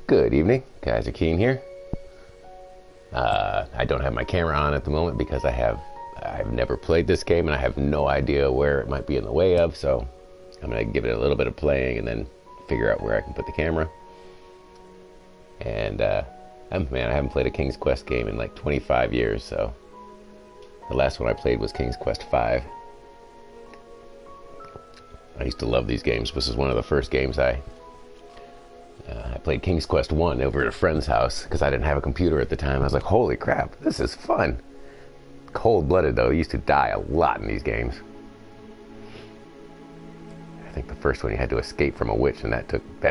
Good evening, guys. Keen here. I don't have my camera on at the moment because I've never played this game and I have no idea where it might be in the way of. So I'm gonna give it a little bit of playing and then figure out where I can put the camera. And man, I haven't played a King's Quest game in like 25 years. So the last one I played was King's Quest 5. I used to love these games. This is one of the first games I played King's Quest 1 over at a friend's house because I didn't have a computer at the time. I was like, holy crap, this is fun. Cold-blooded, though. You used to die a lot in these games. I think the first one you had to escape from a witch, and that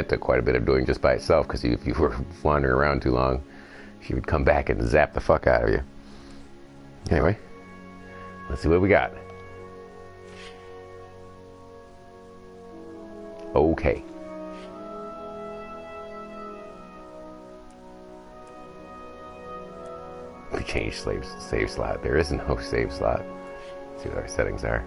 took quite a bit of doing just by itself, because if you were wandering around too long, she would come back and zap the fuck out of you. Anyway, let's see what we got. Okay. We changed save slot. There is no save slot. Let's see what our settings are.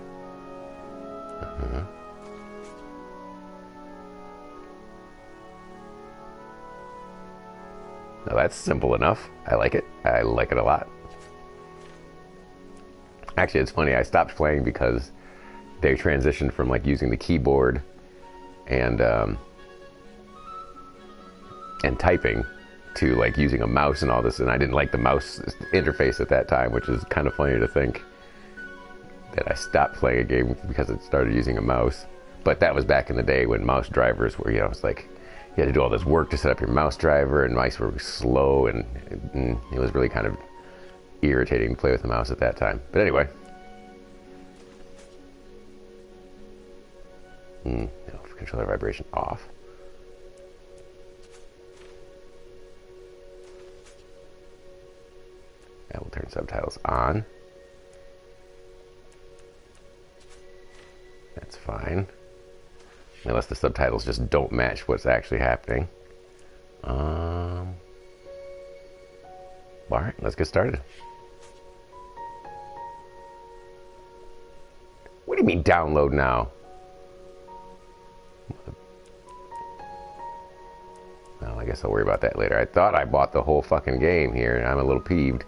Now that's simple enough. I like it. I like it a lot. Actually, it's funny. I stopped playing because they transitioned from like using the keyboard and typing to like using a mouse and all this, and I didn't like the mouse interface at that time, which is kind of funny to think that I stopped playing a game because it started using a mouse. But that was back in the day when mouse drivers were, it's like you had to do all this work to set up your mouse driver, and mice were slow, and it was really kind of irritating to play with the mouse at that time. But anyway, controller vibration off. I will turn subtitles on. That's fine. Unless the subtitles just don't match what's actually happening. Alright, let's get started. What do you mean download now? Well, I guess I'll worry about that later. I thought I bought the whole fucking game here, and I'm a little peeved.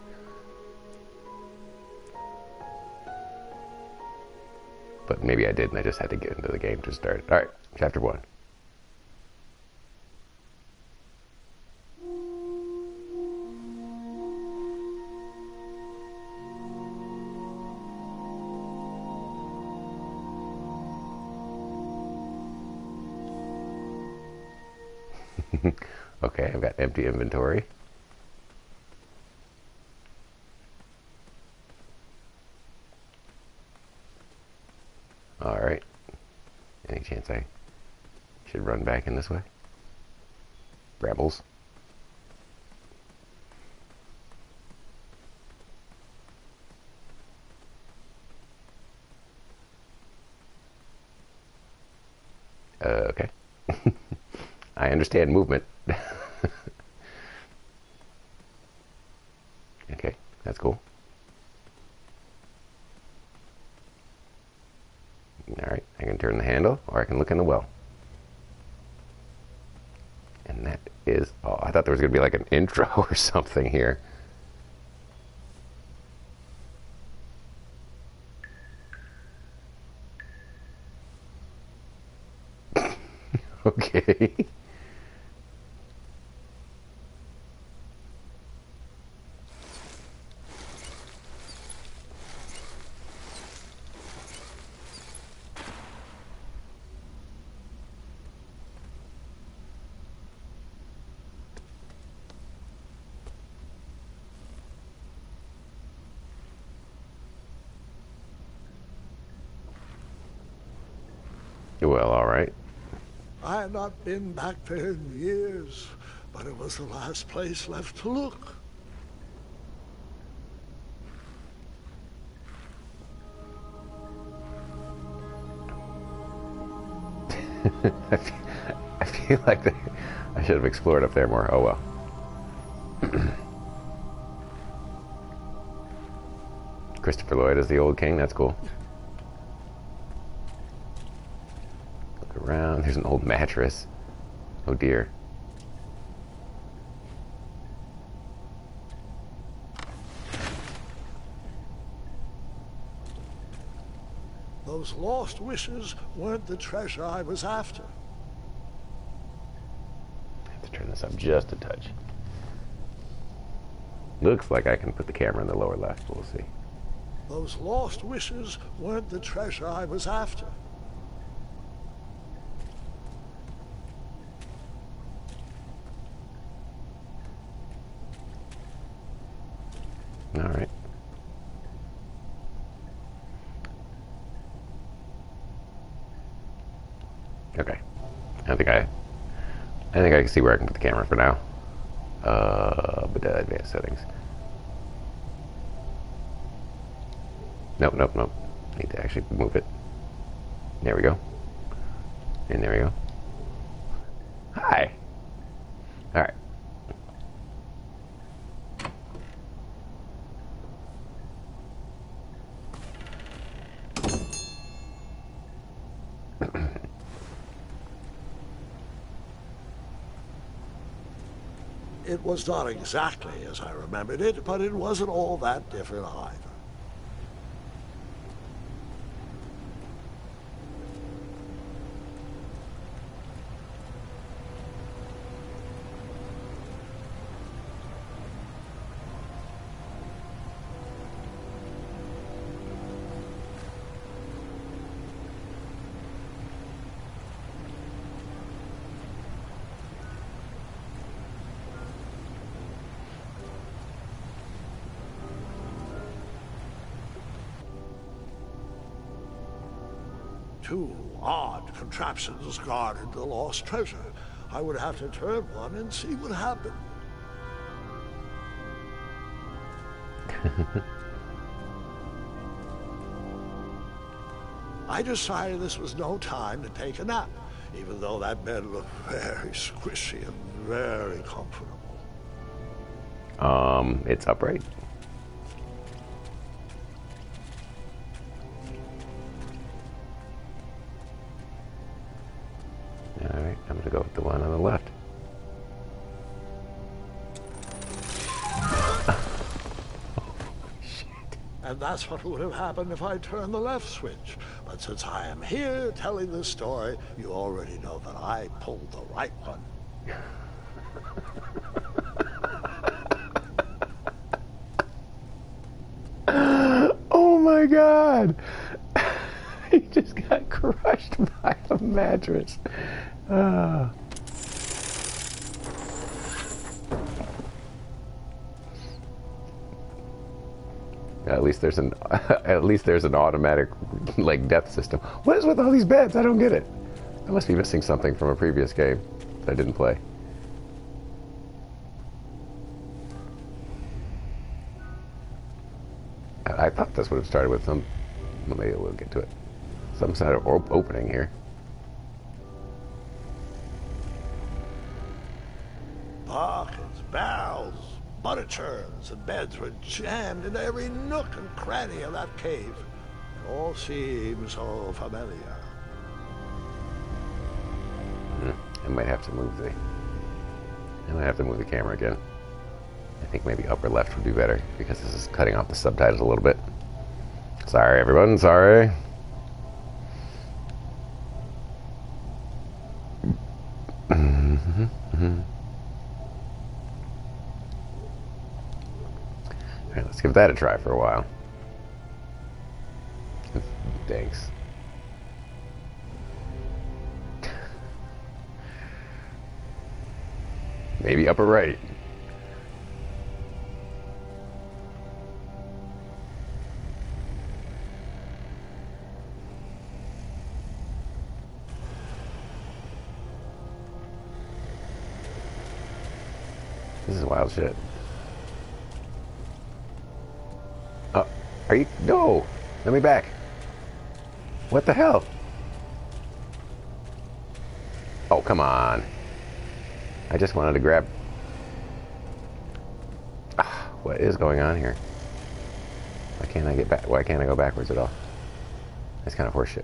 But maybe I did, and I just had to get into the game to start. All right, chapter 1. Okay, I've got empty inventory. Alright. Any chance I should run back in this way? Rebels. Okay. I understand movement. Okay, that's cool. Alright, I can turn the handle, or I can look in the well. And that is all. I thought there was going to be like an intro or something here. Okay. Well, all right. I have not been back there in years, but it was the last place left to look. I feel like I should have explored up there more. Oh well. Christopher Lloyd as the old king. That's cool. Look around. There's an old mattress. Oh dear. Those lost wishes weren't the treasure I was after. I have to turn this up just a touch. Looks like I can put the camera in the lower left. We'll see. Those lost wishes weren't the treasure I was after. All right. Okay. I think I can see where I can put the camera for now. But advanced settings. Nope. Need to actually move it. There we go. And there we go. Hi. All right. It was not exactly as I remembered it, but it wasn't all that different either. Two odd contraptions guarded the lost treasure. I would have to turn one and see what happened. I decided this was no time to take a nap, even though that bed looked very squishy and very comfortable. It's upright. Alright, I'm gonna go with the one on the left. Shit. And that's what would have happened if I turned the left switch. But since I am here telling this story, you already know that I pulled the right one. Oh my god! He just got crushed by a mattress. At least there's an automatic like death system. What is with all these beds? I don't get it. I must be missing something from a previous game that I didn't play. I thought this would have started with some. Well, maybe we'll get to it. Some sort of opening here. Buckets, barrels, butter churns, and beds were jammed into every nook and cranny of that cave. It all seems so familiar. I might have to move the camera again. I think maybe upper left would be better because this is cutting off the subtitles a little bit. Sorry, everyone. Sorry. All right, let's give that a try for a while. Thanks. Maybe upper right. This is wild shit. Oh, are you? No! Let me back. What the hell? Oh, come on. I just wanted to grab... what is going on here? Why can't I get back? Why can't I go backwards at all? That's kind of horseshit.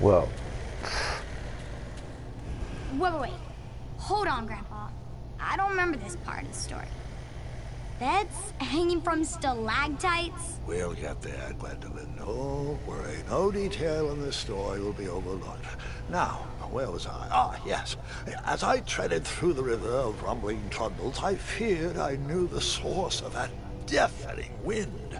Whoa. Wait. Hold on, Grandpa. I don't remember this part of the story. Beds hanging from stalactites? We'll get there, Gwendolyn. Don't worry. No detail in this story will be overlooked. Now, where was I? Ah, yes. As I treaded through the river of rumbling trundles, I feared I knew the source of that deafening wind.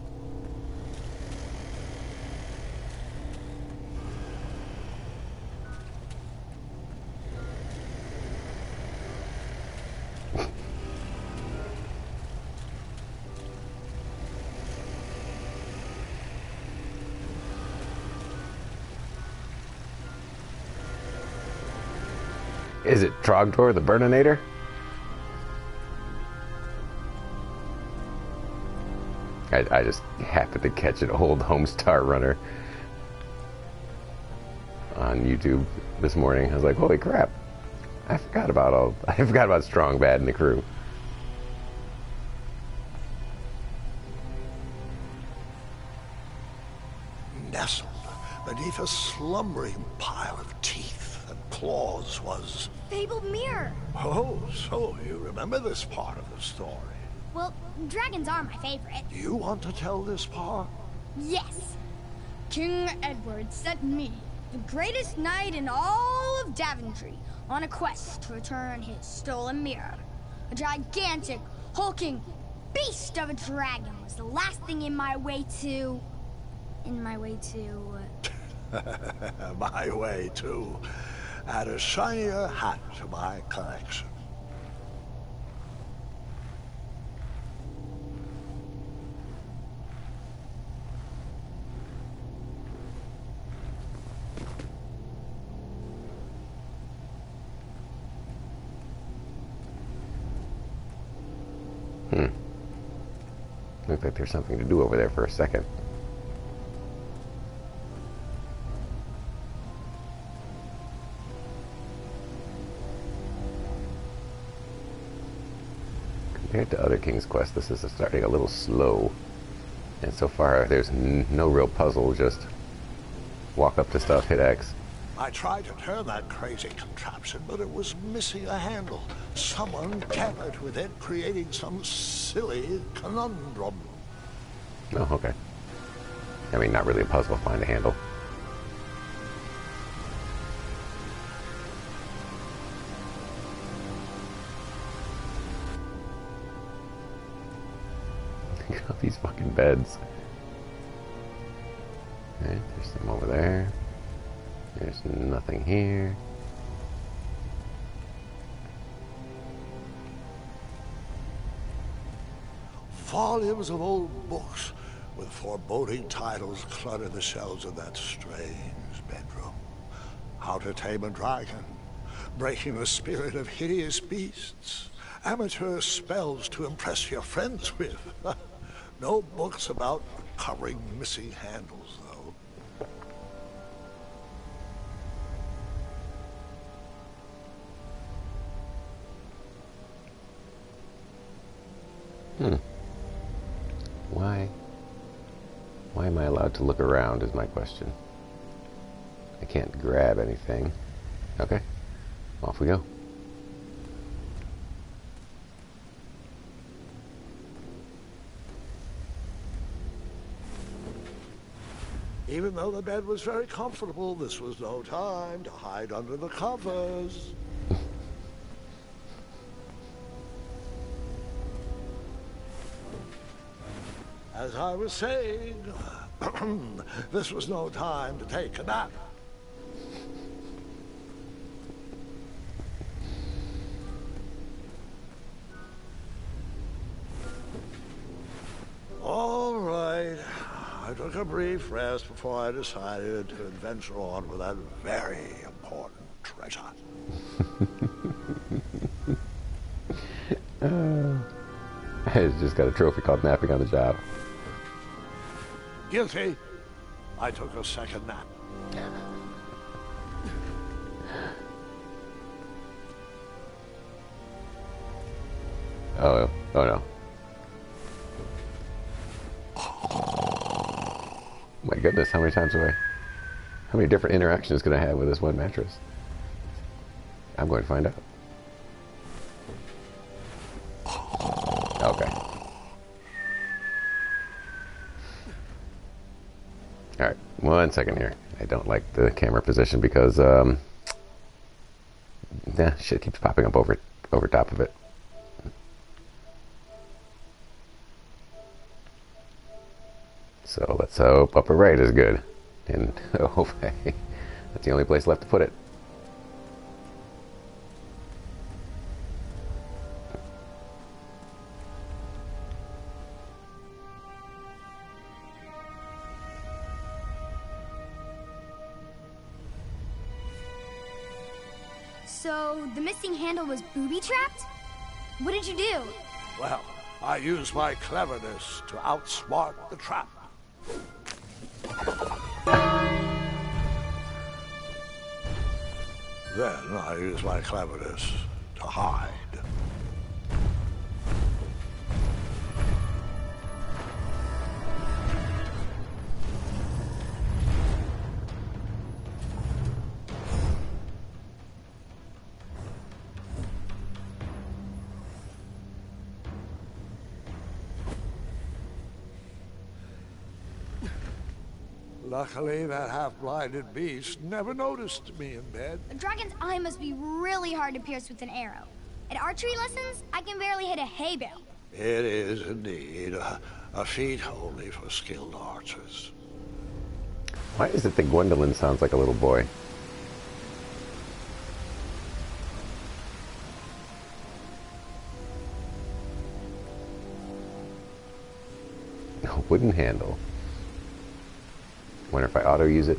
Is it Trogdor the Burninator? I just happened to catch an old Homestar Runner on YouTube this morning. I was like, holy crap. I forgot about Strong Bad and the crew. Nestled beneath a slumbering pile of teeth and claws was... Fabled mirror. Oh, so you remember this part of the story. Well, dragons are my favorite. Do you want to tell this part? Yes. King Edward sent me, the greatest knight in all of Daventry, on a quest to return his stolen mirror. A gigantic, hulking beast of a dragon was the last thing in my way to... my way to add a shinier hat to my collection. Looks like there's something to do over there for a second. Compared to other King's Quest, this is starting a little slow. And so far, there's no real puzzle, just walk up to stuff, hit X. I tried to turn that crazy contraption, but it was missing a handle. Someone tampered with it, creating some silly conundrum. Oh, okay. I mean, not really a puzzle, find a handle. Look at all these fucking beds. Okay, there's some over there. There's nothing here. Volumes of old books with foreboding titles clutter the shelves of that strange bedroom. How to Tame a Dragon, Breaking the Spirit of Hideous Beasts, Amateur Spells to Impress Your Friends with. No books about recovering missing handles, though. Why am I allowed to look around is my question. I can't grab anything. Okay, off we go. Even though the bed was very comfortable, this was no time to hide under the covers. As I was saying, this was no time to take a nap. All right. I took a brief rest before I decided to adventure on with that very important treasure. I just got a trophy called napping on the job. Guilty. I took a second nap. Oh no. My goodness, how many times have how many different interactions can I have with this one mattress? I'm going to find out. Okay. Alright, 1 second here. I don't like the camera position because, shit keeps popping up over top of it. So let's hope upper right is good. And hope that's the only place left to put it. So, the missing handle was booby-trapped? What did you do? Well, I used my cleverness to outsmart the trap. Then I used my cleverness to hide. Luckily, that half-blinded beast never noticed me in bed. A dragon's eye must be really hard to pierce with an arrow. At archery lessons, I can barely hit a hay bale. It is indeed a feat only for skilled archers. Why is it that Gwendolyn sounds like a little boy? A wooden handle. Wonder if I auto-use it.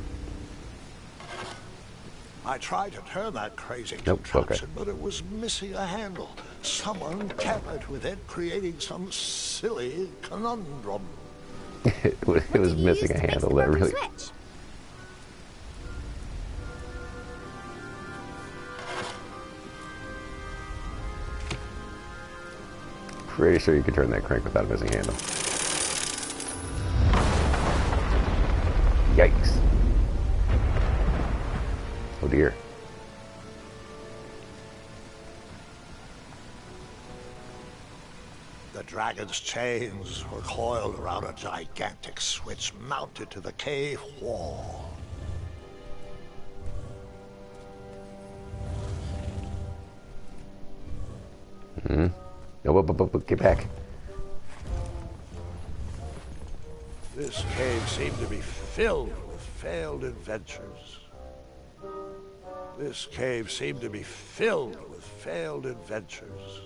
I tried to turn that crazy Nope, contraption, okay. but it was missing a handle. Someone tampered with it, creating some silly conundrum. it was missing a handle. That really. Switch? Pretty sure you can turn that crank without a missing handle. Yikes. Oh dear. The dragon's chains were coiled around a gigantic switch mounted to the cave wall. Oh, get back. This cave seemed to be filled with failed adventures. This cave seemed to be filled with failed adventures.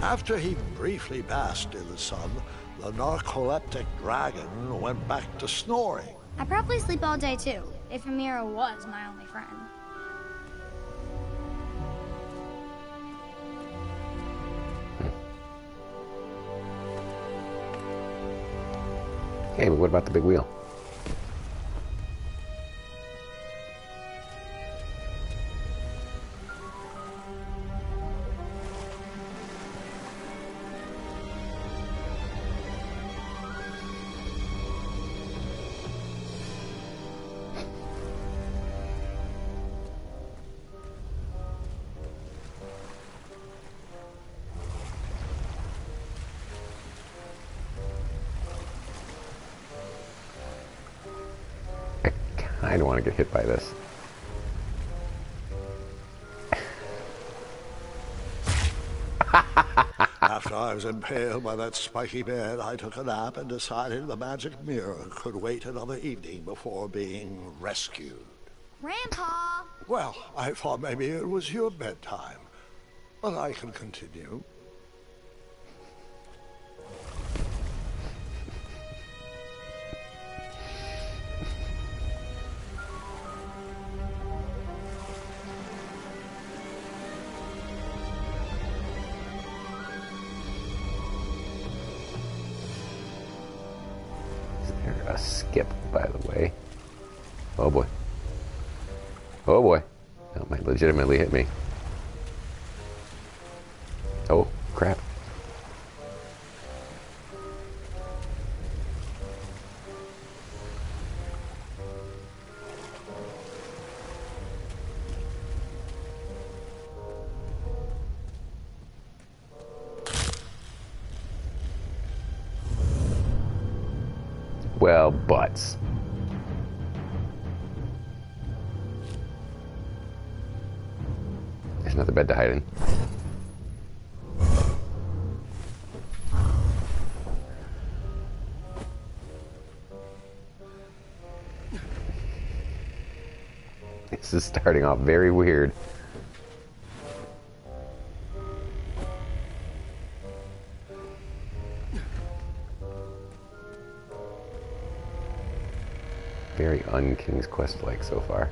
After he briefly basked in the sun, the narcoleptic dragon went back to snoring. I probably sleep all day too, if Amira was my only friend. Okay, but what about the big wheel? I don't want to get hit by this. After I was impaled by that spiky bed, I took a nap and decided the magic mirror could wait another evening before being rescued. Grandpa! Well, I thought maybe it was your bedtime, but I can continue. A skip, by the way. Oh boy. Oh boy. That might legitimately hit me. Oh, crap. Well, butts. There's another bed to hide in. This is starting off very weird. Very un-King's Quest-like so far.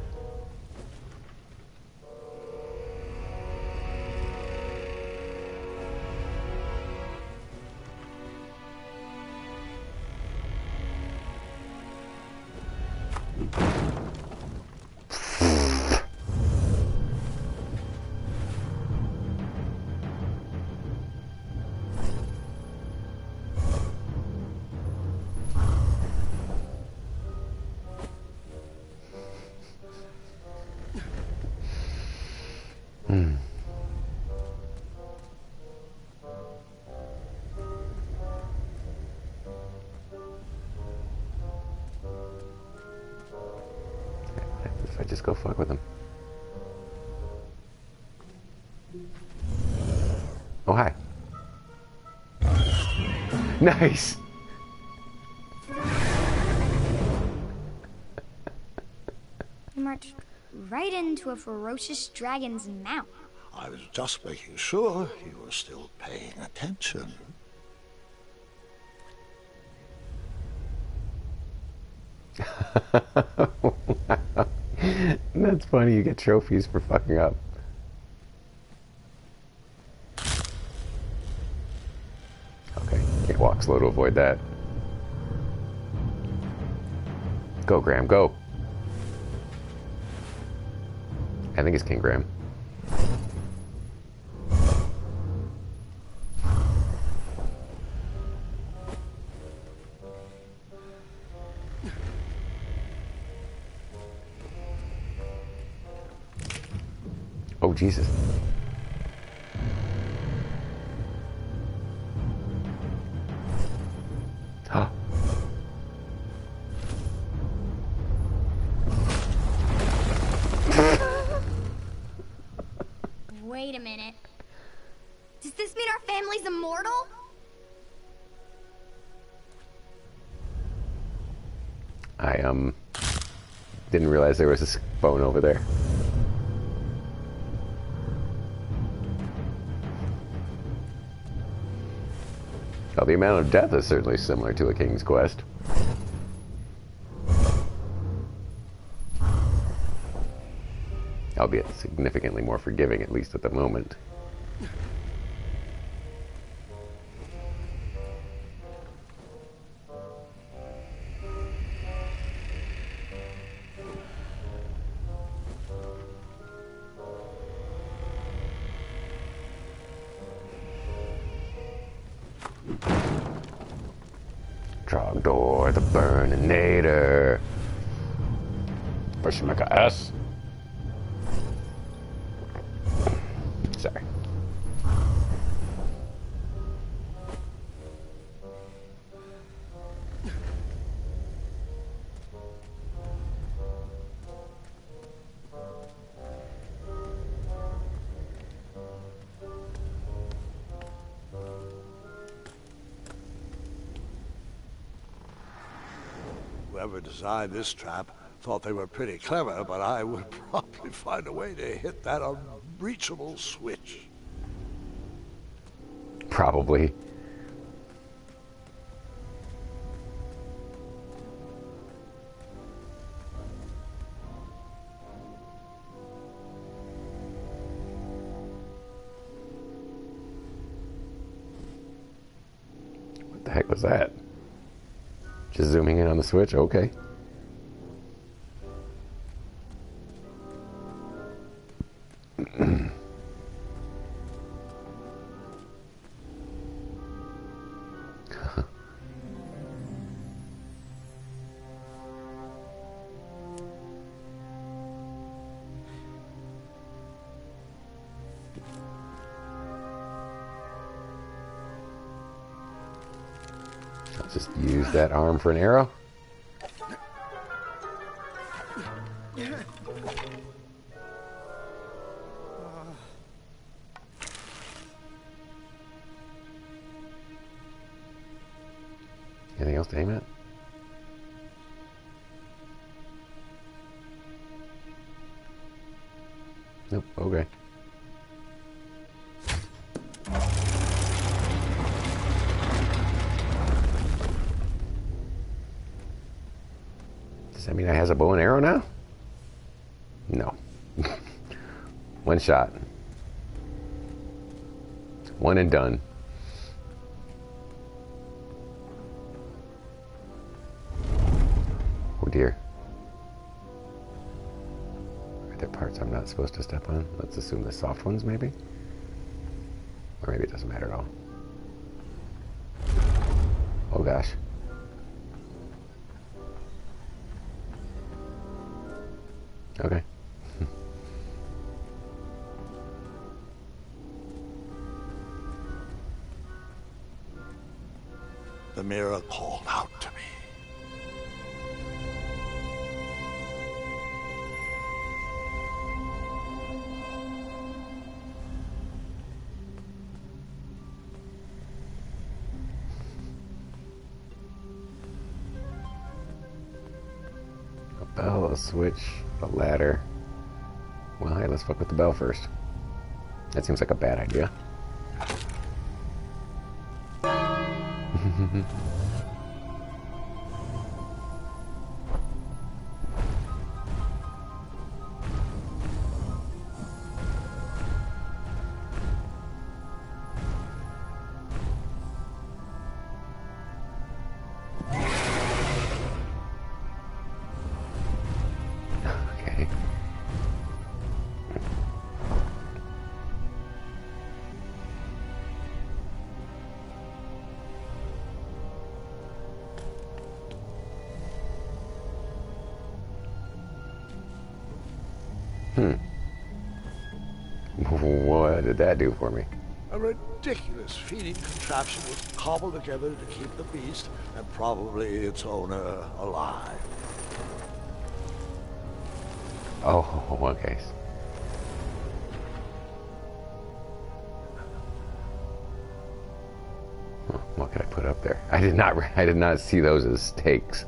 If I just go fuck with him. Oh, hi. Nice! You marched right into a ferocious dragon's mouth. I was just making sure you were still paying attention. That's funny, you get trophies for fucking up. Okay, can't walk slow to avoid that. Go, Graham, go. I think it's King Graham. Oh, Jesus. Huh. Wait a minute. Does this mean our family's immortal? I, didn't realize there was a phone over there. Well, the amount of death is certainly similar to a King's Quest. Albeit significantly more forgiving, at least at the moment. Trogdor, the Burninator. Bashmeka S. Sorry. Whoever designed this trap thought they were pretty clever, but I would probably find a way to hit that unreachable switch. Probably. What the heck was that? Just zooming in on the switch? Okay. I'll just use that arm for an arrow. else to aim at? Nope, okay. Does that mean I has a bow and arrow now? No. One shot. One and done. Oh dear. Are there parts I'm not supposed to step on? Let's assume the soft ones maybe? Or maybe it doesn't matter at all. Oh gosh. Okay. The mirror called out to me. A bell, a switch, a ladder. Well, hey, let's fuck with the bell first. That seems like a bad idea. Okay. What did that do for me? A ridiculous feeding contraption was cobbled together to keep the beast and probably its owner alive. Oh, okay. Huh, what could I put up there? I did not see those as stakes.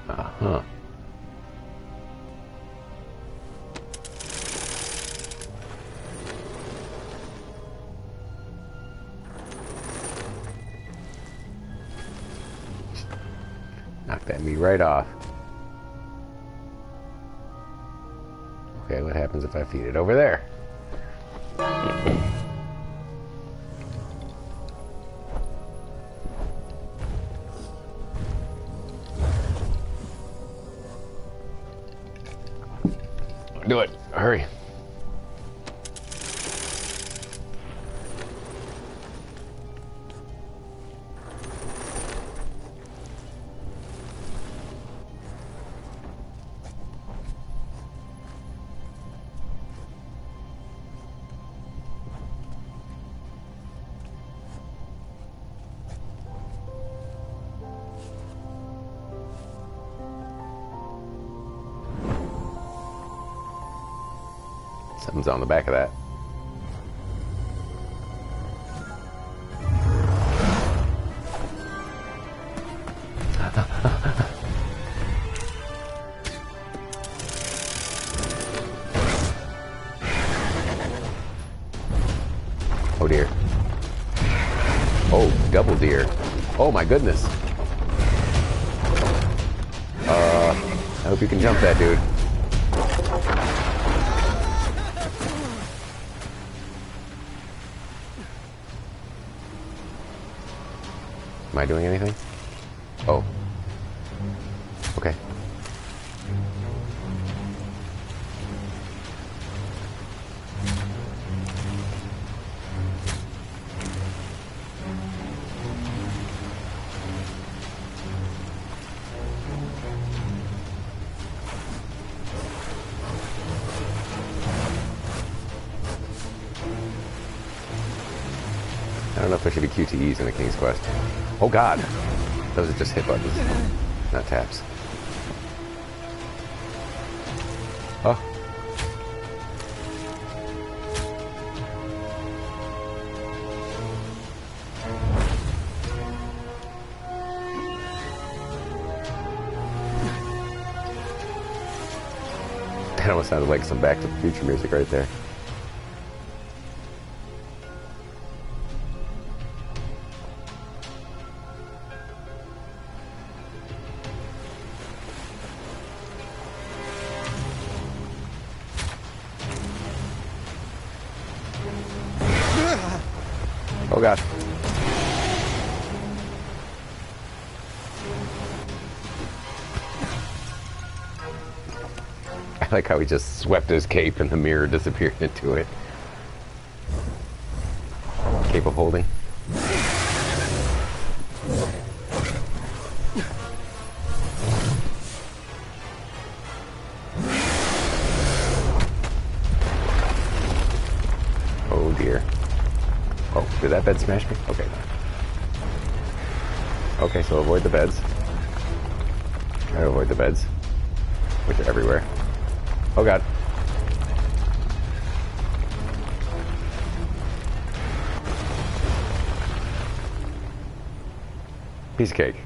Uh-huh. Knock that meat right off. Okay, what happens if I feed it over there? Do it. Hurry. Something's on the back of that. Oh dear. Oh, double deer. Oh my goodness. I hope you can jump that, dude. Am I doing anything? Oh. Okay. I don't know if there should be QTEs in a King's Quest. Oh god! Those are just hit buttons, not taps. Oh. That almost sounded like some Back to the Future music right there. Oh god. I like how he just swept his cape and the mirror disappeared into it. Cape of holding. Oh dear. Oh, did that bed smash me? Okay. Okay, so avoid the beds. Try to avoid the beds, which are everywhere. Oh god. Piece of cake.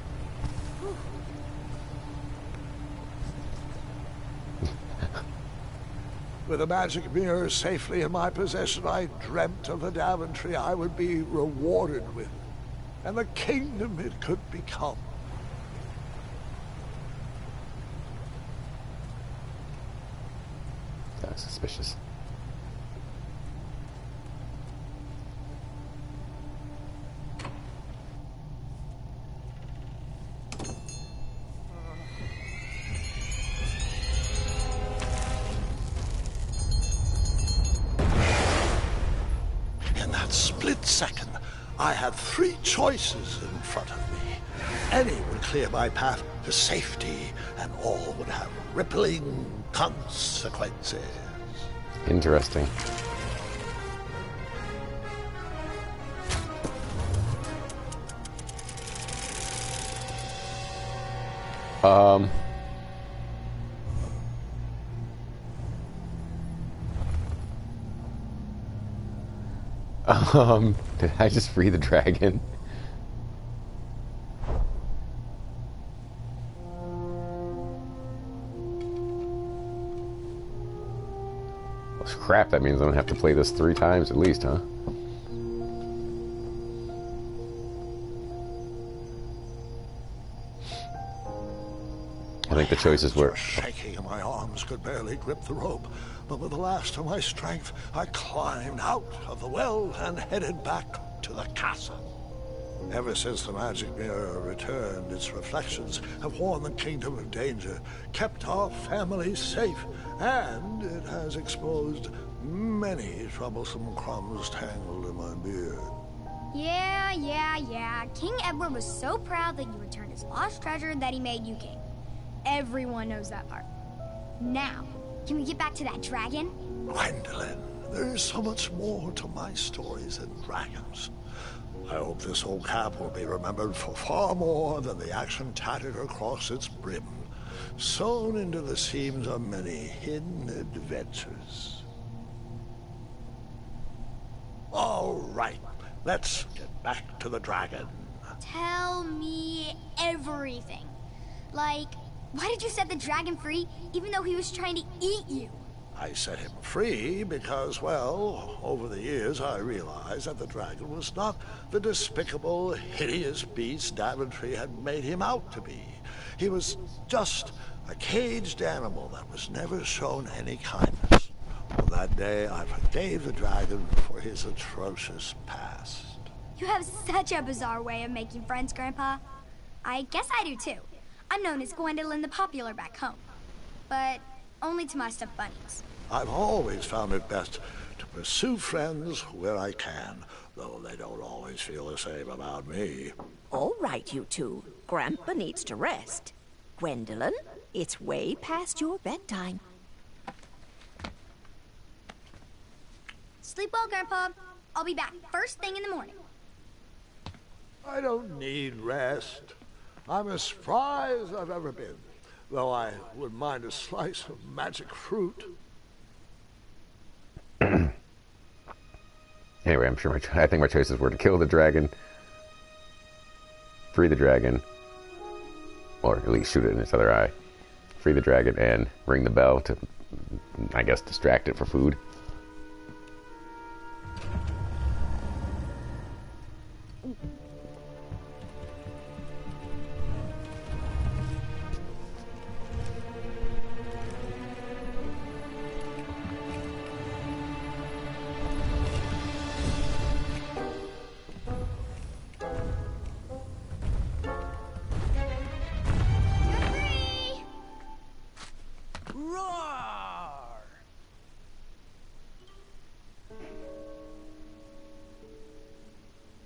With a magic mirror safely in my possession, I dreamt of the Daventry I would be rewarded with, and the kingdom it could become. That was suspicious. In that split second, I had three choices in front of me. Any would clear my path to safety, and all would have rippling consequences. Interesting. Did I just free the dragon? Well, crap, that means I'm gonna have to play this 3 times at least, huh? I think the choices were... shaking and my arms could barely grip the rope, but with the last of my strength, I climbed out of the well and headed back to the castle. Ever since the magic mirror returned, its reflections have warned the kingdom of danger, kept our family safe, and it has exposed many troublesome crumbs tangled in my beard. Yeah. King Edward was so proud that you returned his lost treasure that he made you king. Everyone knows that part. Now, can we get back to that dragon? Gwendolyn, there is so much more to my stories than dragons. I hope this old cap will be remembered for far more than the action tattered across its brim, sewn into the seams of many hidden adventures. All right, let's get back to the dragon. Tell me everything. Like, why did you set the dragon free even though he was trying to eat you? I set him free because, well, over the years I realized that the dragon was not the despicable, hideous beast Daventry had made him out to be. He was just a caged animal that was never shown any kindness. On that day, I forgave the dragon for his atrocious past. You have such a bizarre way of making friends, Grandpa. I guess I do too. I'm known as Gwendolyn the Popular back home. But only to my stuffed bunnies. I've always found it best to pursue friends where I can, though they don't always feel the same about me. All right, you two. Grandpa needs to rest. Gwendolyn, it's way past your bedtime. Sleep well, Grandpa. I'll be back first thing in the morning. I don't need rest. I'm as spry as I've ever been, though I wouldn't mind a slice of magic fruit. Anyway, I think my choices were to kill the dragon, free the dragon, or at least shoot it in its other eye, free the dragon, and ring the bell to, I guess, distract it for food.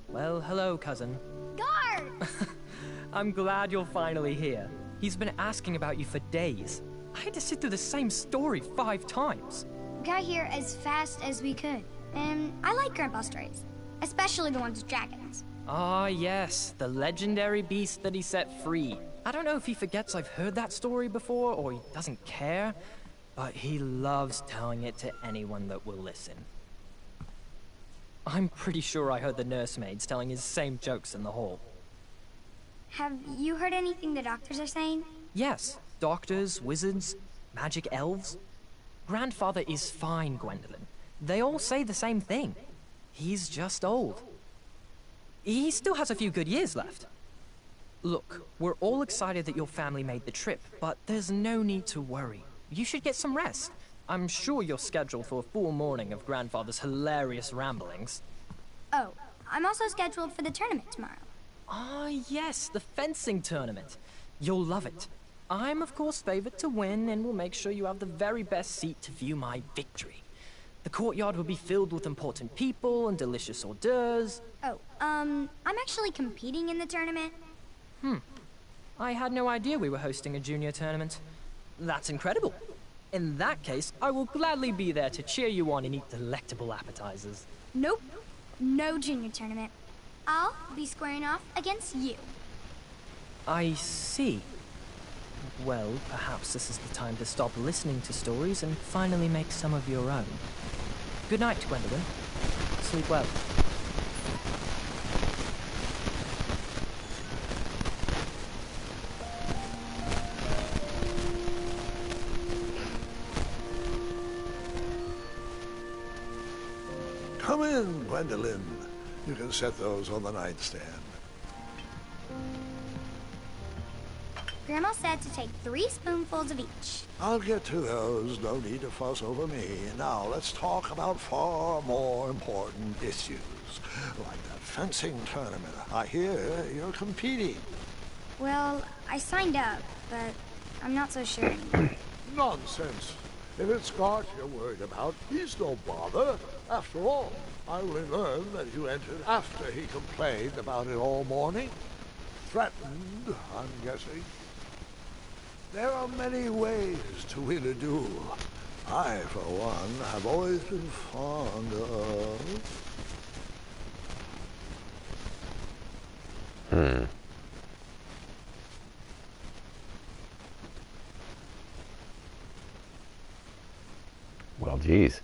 Well, hello, cousin. Guards! I'm glad you're finally here. He's been asking about you for days. I had to sit through the same story 5 times. We got here as fast as we could. And I like Grandpa's stories. Especially the ones with dragons. Ah, yes. The legendary beast that he set free. I don't know if he forgets I've heard that story before, or he doesn't care. But he loves telling it to anyone that will listen. I'm pretty sure I heard the nursemaids telling his same jokes in the hall. Have you heard anything the doctors are saying? Yes, doctors, wizards, magic elves. Grandfather is fine, Gwendolyn. They all say the same thing. He's just old. He still has a few good years left. Look, we're all excited that your family made the trip, but there's no need to worry. You should get some rest. I'm sure you're scheduled for a full morning of Grandfather's hilarious ramblings. Oh, I'm also scheduled for the tournament tomorrow. Ah, yes, the fencing tournament. You'll love it. I'm, of course, favored to win, and will make sure you have the very best seat to view my victory. The courtyard will be filled with important people and delicious hors d'oeuvres. Oh, I'm actually competing in the tournament. I had no idea we were hosting a junior tournament. That's incredible. In that case, I will gladly be there to cheer you on and eat delectable appetizers. Nope, no junior tournament. I'll be squaring off against you. I see. Well, perhaps this is the time to stop listening to stories and finally make some of your own. Good night, Gwendolyn. Sleep well. Come in, Gwendolyn. You can set those on the nightstand. Grandma said to take 3 spoonfuls of each. I'll get to those. No need to fuss over me. Now, let's talk about far more important issues, like that fencing tournament. I hear you're competing. Well, I signed up, but I'm not so sure anymore. Nonsense. If it's Scott you're worried about, he's no bother. After all, I only learned that you entered after he complained about it all morning. Threatened, I'm guessing. There are many ways to win a duel. I, for one, have always been fond of... Well, geez.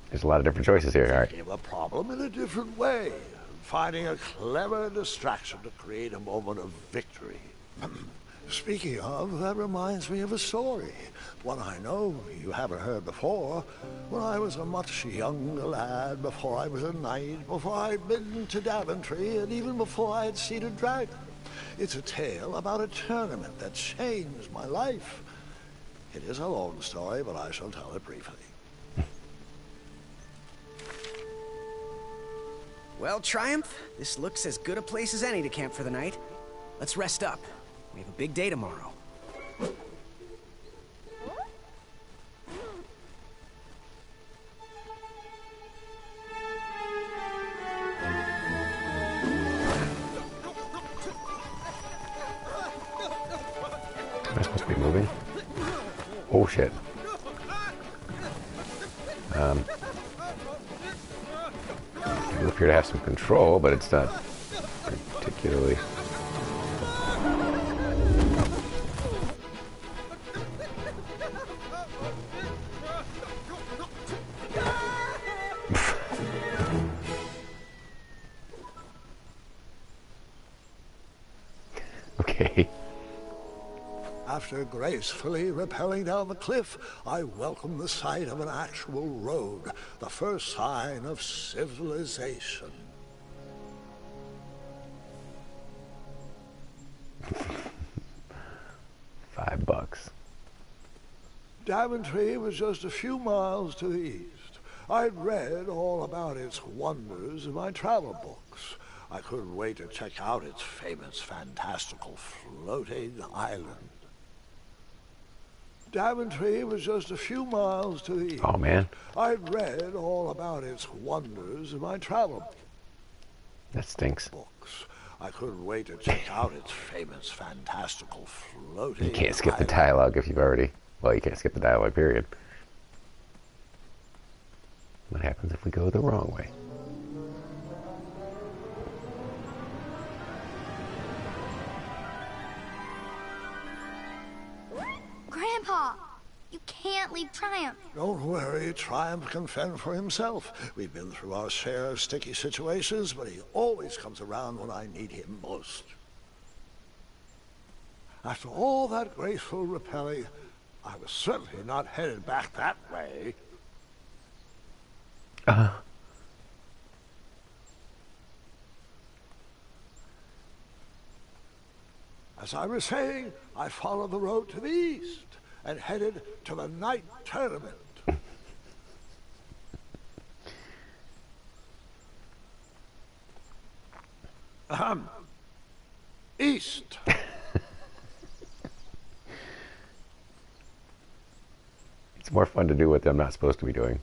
There's a lot of different choices here. All right. Thinking of a problem in a different way. Finding a clever distraction to create a moment of victory. Speaking of, that reminds me of a story. One I know you haven't heard before. When I was a much younger lad, before I was a knight, before I'd been to Daventry, and even before I had seen a dragon. It's a tale about a tournament that changed my life. It is a long story, but I shall tell it briefly. Well, Triumph, this looks as good a place as any to camp for the night. Let's rest up. We have a big day tomorrow. Am I supposed to be moving? Oh shit. You appear to have some control, but it's not particularly... Okay. After gracefully rappelling down the cliff, I welcomed the sight of an actual road, the first sign of civilization. $5. Daventry was just a few miles to the east. I'd read all about its wonders in my travel books. I couldn't wait to check out its famous, fantastical floating island. Daventry was just a few miles to the east. Oh man, I'd read all about its wonders in my travel that stinks. books. I couldn't wait to check out its famous, fantastical floating You can't skip the island. dialogue if you've already... Well, you can't skip the dialogue, period. What happens if we go the wrong way? Grandpa, you can't leave Triumph. Don't worry, Triumph can fend for himself. We've been through our share of sticky situations, but he always comes around when I need him most. After all that graceful rappelling, I was certainly not headed back that way. As I was saying, I followed the road to the east and headed to the night tournament. East. It's more fun to do what I'm not supposed to be doing.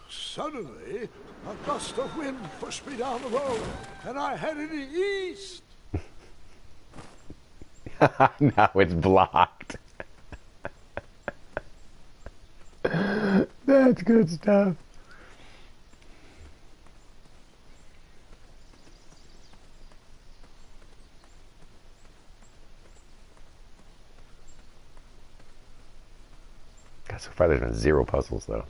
Suddenly, a gust of wind pushed me down the road, and I headed east. Now it's blocked. That's good stuff. God, so far there's been 0 puzzles though.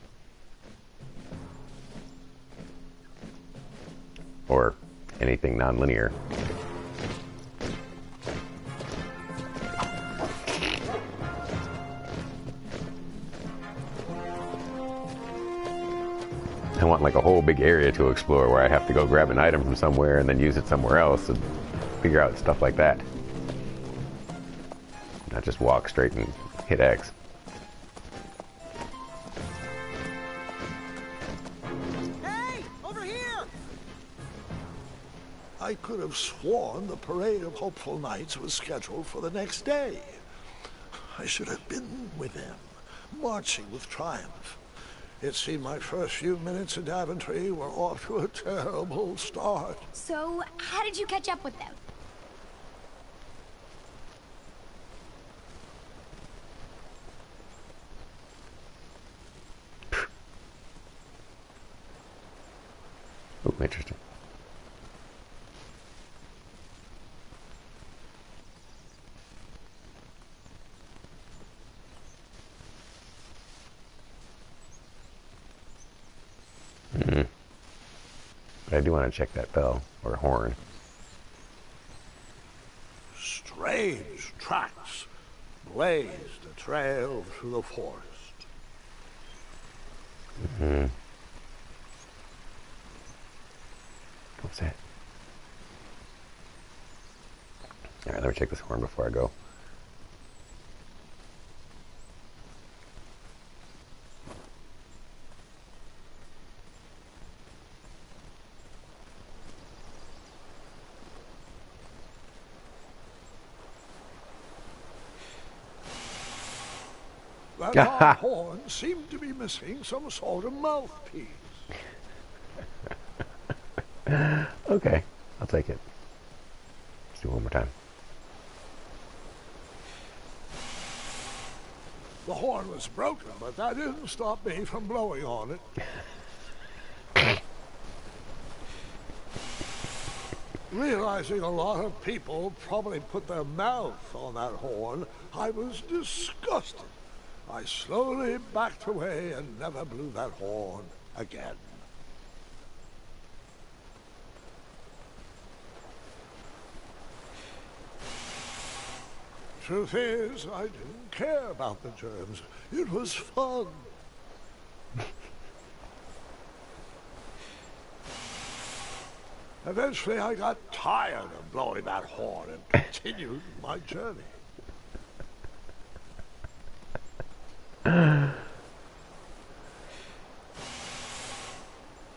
Or anything non-linear. I want like a whole big area to explore where I have to go grab an item from somewhere and then use it somewhere else and figure out stuff like that. Not just walk straight and hit X. Hey! Over here! I could have sworn the parade of hopeful knights was scheduled for the next day. I should have been with them, marching with Triumph. It seemed my first few minutes in Daventry were off to a terrible start. So, how did you catch up with them? Oh, interesting. But I do want to check that bell or horn. Strange tracks blazed a trail through the forest. What's that? Alright, let me check this horn before I go. That horn seemed to be missing some sort of mouthpiece. Okay, I'll take it. Let's do it one more time. The horn was broken, but that didn't stop me from blowing on it. Realizing a lot of people probably put their mouth on that horn, I was disgusted. I slowly backed away and never blew that horn again. Truth is, I didn't care about the germs. It was fun. Eventually, I got tired of blowing that horn and continued my journey.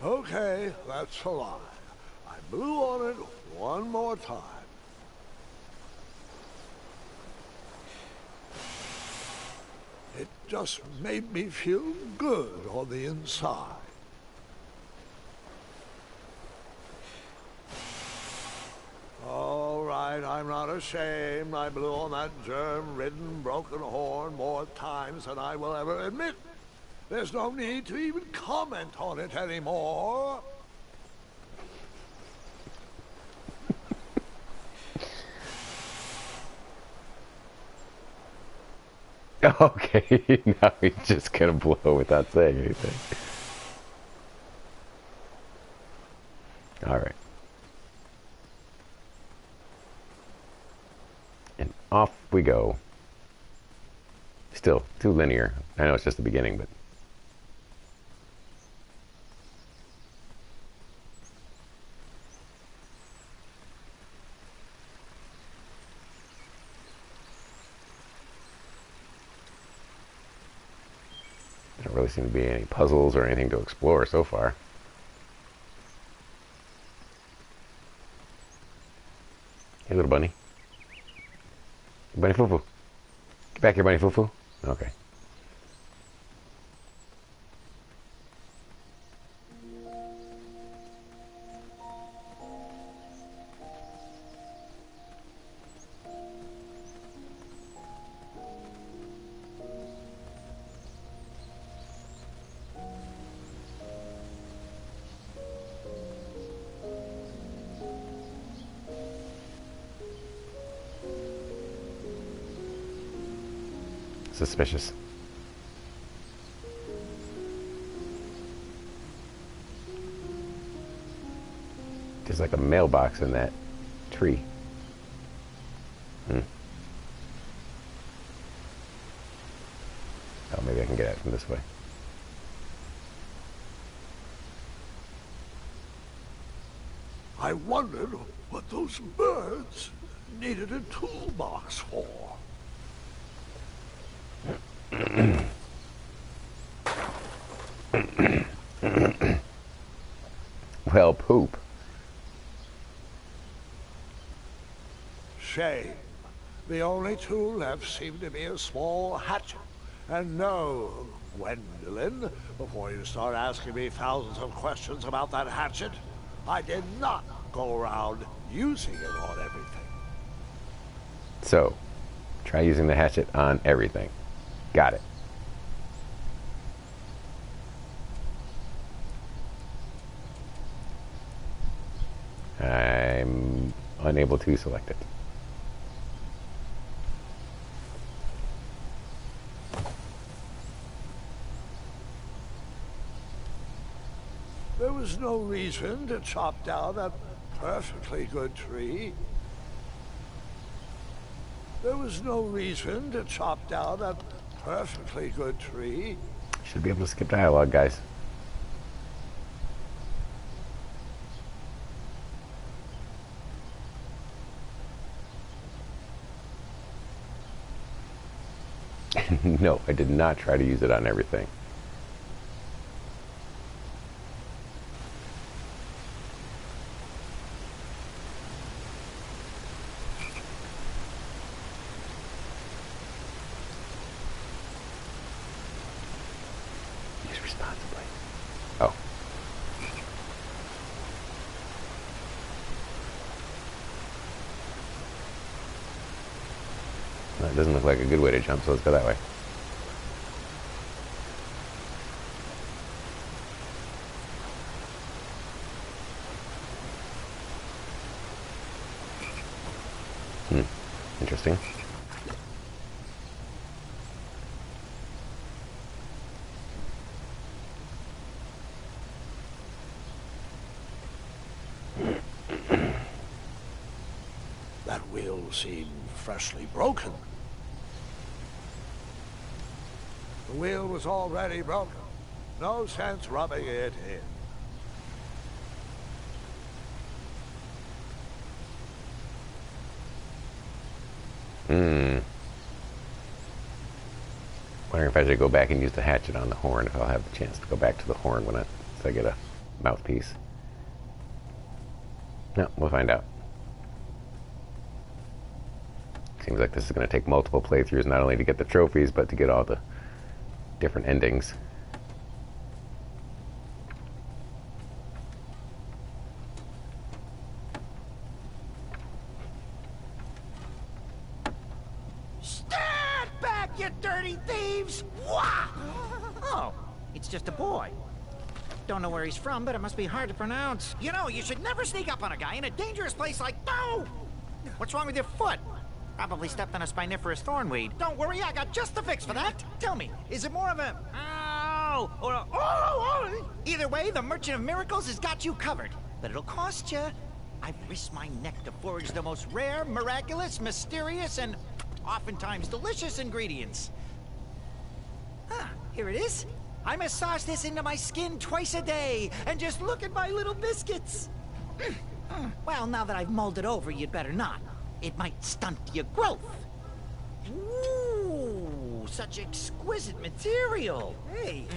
Okay, that's a lie. I blew on it one more time. It just made me feel good on the inside. All right, I'm not ashamed. I blew on that germ-ridden, broken horn more times than I will ever admit. There's no need to even comment on it anymore. Okay, now he's just gonna blow without saying anything. Alright. And off we go. Still, too linear. I know it's just the beginning, but... there don't really seem to be any puzzles or anything to explore so far. Hey, little bunny. Bunny Foo-Foo. Get back here, Bunny Foo-Foo. Okay. Suspicious. There's like a mailbox in that tree. Oh, maybe I can get at it from this way. I wondered what those birds needed a toolbox for. Well, poop. Shame. The only tool left seemed to be a small hatchet. And no, Gwendolyn, before you start asking me thousands of questions about that hatchet, I did not go around using it on everything. So, try using the hatchet on everything. Got it. I'm unable to select it. There was no reason to chop down that perfectly good tree. There was no reason to chop down a perfectly good tree. Should be able to skip dialogue, guys. No, I did not try to use it on everything. Use responsibly. Oh. That doesn't look like a good way to jump, so let's go that way. Interesting. That wheel seemed freshly broken. The wheel was already broken. No sense rubbing it in. Wondering if I should go back and use the hatchet on the horn, if I'll have the chance to go back to the horn when I get a mouthpiece. No, we'll find out. Seems like this is going to take multiple playthroughs, not only to get the trophies, but to get all the different endings. Stand back, you dirty thieves! Wah! Oh, it's just a boy. Don't know where he's from, but it must be hard to pronounce. You know, you should never sneak up on a guy in a dangerous place like... No! What's wrong with your foot? Probably stepped on a spiniferous thornweed. Don't worry, I got just the fix for that. Tell me, is it more of a... Ow! Or a... Oh! Either way, the Merchant of Miracles has got you covered. But it'll cost you. I've risked my neck to forage the most rare, miraculous, mysterious, and oftentimes delicious ingredients. Huh, here it is. I massage this into my skin twice a day, and just look at my little biscuits. Well, now that I've mulled it over, you'd better not. It might stunt your growth. Ooh, such exquisite material. Hey.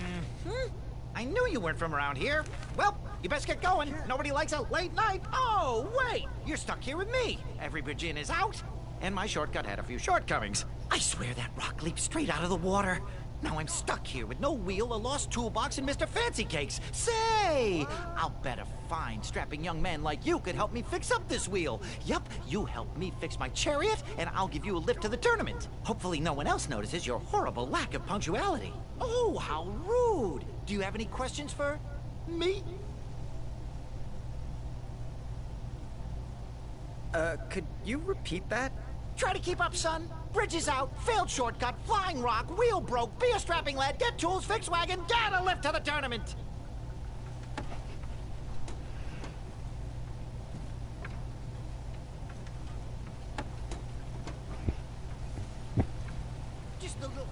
I knew you weren't from around here. Well, you best get going. Nobody likes a late night. Oh, wait. You're stuck here with me. Every bridge in is out, and my shortcut had a few shortcomings. I swear that rock leaped straight out of the water. Now I'm stuck here with no wheel, a lost toolbox, and Mr. Fancy Cakes. Say, I'll bet a fine, strapping young man like you could help me fix up this wheel. Yup, you help me fix my chariot, and I'll give you a lift to the tournament. Hopefully no one else notices your horrible lack of punctuality. Oh, how rude. Do you have any questions for me? Could you repeat that? Try to keep up, son. Bridges out, failed shortcut, flying rock, wheel broke, be a strapping lad, get tools, fix wagon, get a lift to the tournament. Just a little...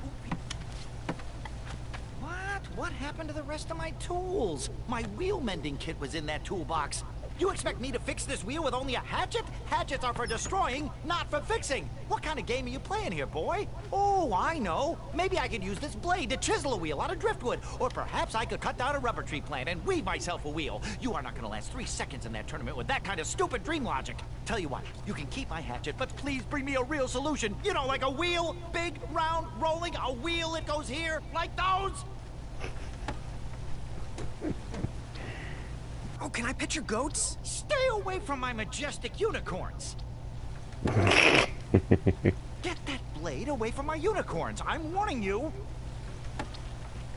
What happened to the rest of my tools? My wheel mending kit was in that toolbox. You expect me to fix this wheel with only a hatchet? Hatchets are for destroying, not for fixing. What kind of game are you playing here, boy? Oh, I know. Maybe I could use this blade to chisel a wheel out of driftwood. Or perhaps I could cut down a rubber tree plant and weave myself a wheel. You are not going to last 3 seconds in that tournament with that kind of stupid dream logic. Tell you what, you can keep my hatchet, but please bring me a real solution. You know, like a wheel, big, round, rolling, a wheel that goes here, like those. Oh, can I pet your goats? Stay away from my majestic unicorns. Get that blade away from my unicorns. I'm warning you.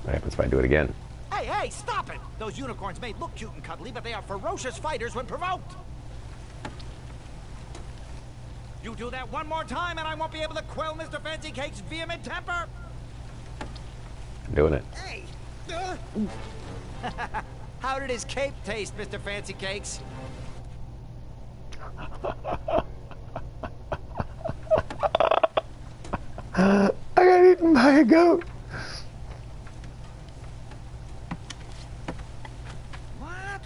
What happens if I do it again? Hey, stop it! Those unicorns may look cute and cuddly, but they are ferocious fighters when provoked. You do that one more time and I won't be able to quell Mr. Fancy Cake's vehement temper. I'm doing it. Hey! How did his cape taste, Mr. Fancy Cakes? buy a goat.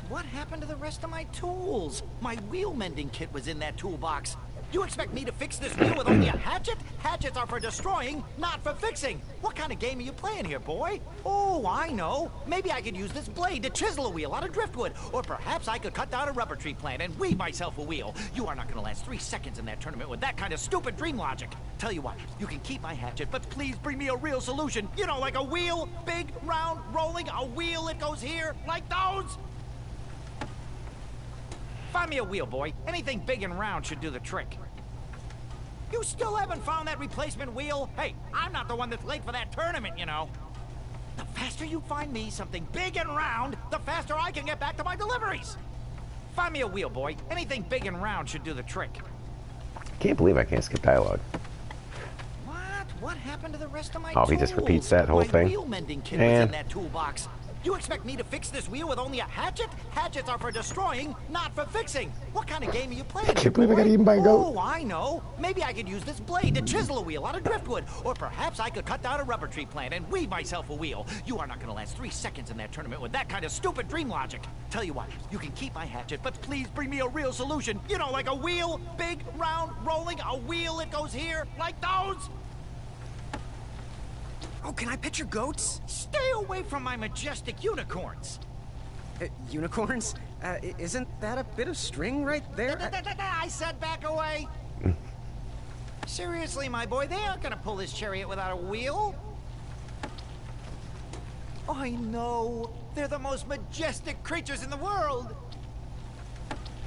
What happened to the rest of my tools? My wheel mending kit was in that toolbox. You expect me to fix this wheel with only a hatchet? Hatchets are for destroying, not for fixing. What kind of game are you playing here, boy? Oh, I know. Maybe I could use this blade to chisel a wheel out of driftwood. Or perhaps I could cut down a rubber tree plant and weave myself a wheel. You are not going to last 3 seconds in that tournament with that kind of stupid dream logic. Tell you what, you can keep my hatchet, but please bring me a real solution. You know, like a wheel, big, round, rolling, a wheel that goes here, like those. Find me a wheel, boy. Anything big and round should do the trick. You still haven't found that replacement wheel? Hey, I'm not the one that's late for that tournament, you know. The faster you find me something big and round, the faster I can get back to my deliveries. Find me a wheel, boy. Anything big and round should do the trick. I can't believe I can't skip dialogue. What happened to the rest of my Oh, tools? he just repeats that whole thing? My wheel mending kit was in that toolbox. You expect me to fix this wheel with only a hatchet? Hatchets are for destroying, not for fixing. What kind of game are you playing? I can't believe I got eaten by a goat. Oh, I know. Maybe I could use this blade to chisel a wheel out of driftwood. Or perhaps I could cut down a rubber tree plant and weave myself a wheel. You are not going to last 3 seconds in that tournament with that kind of stupid dream logic. Tell you what, you can keep my hatchet, but please bring me a real solution. You know, like a wheel, big, round, rolling, a wheel that goes here, like those. Oh, can I pet your goats? Stay away from my majestic unicorns. Unicorns? Isn't that a bit of string right there? I said back away. Seriously, my boy, they aren't gonna pull this chariot without a wheel. I know. They're the most majestic creatures in the world.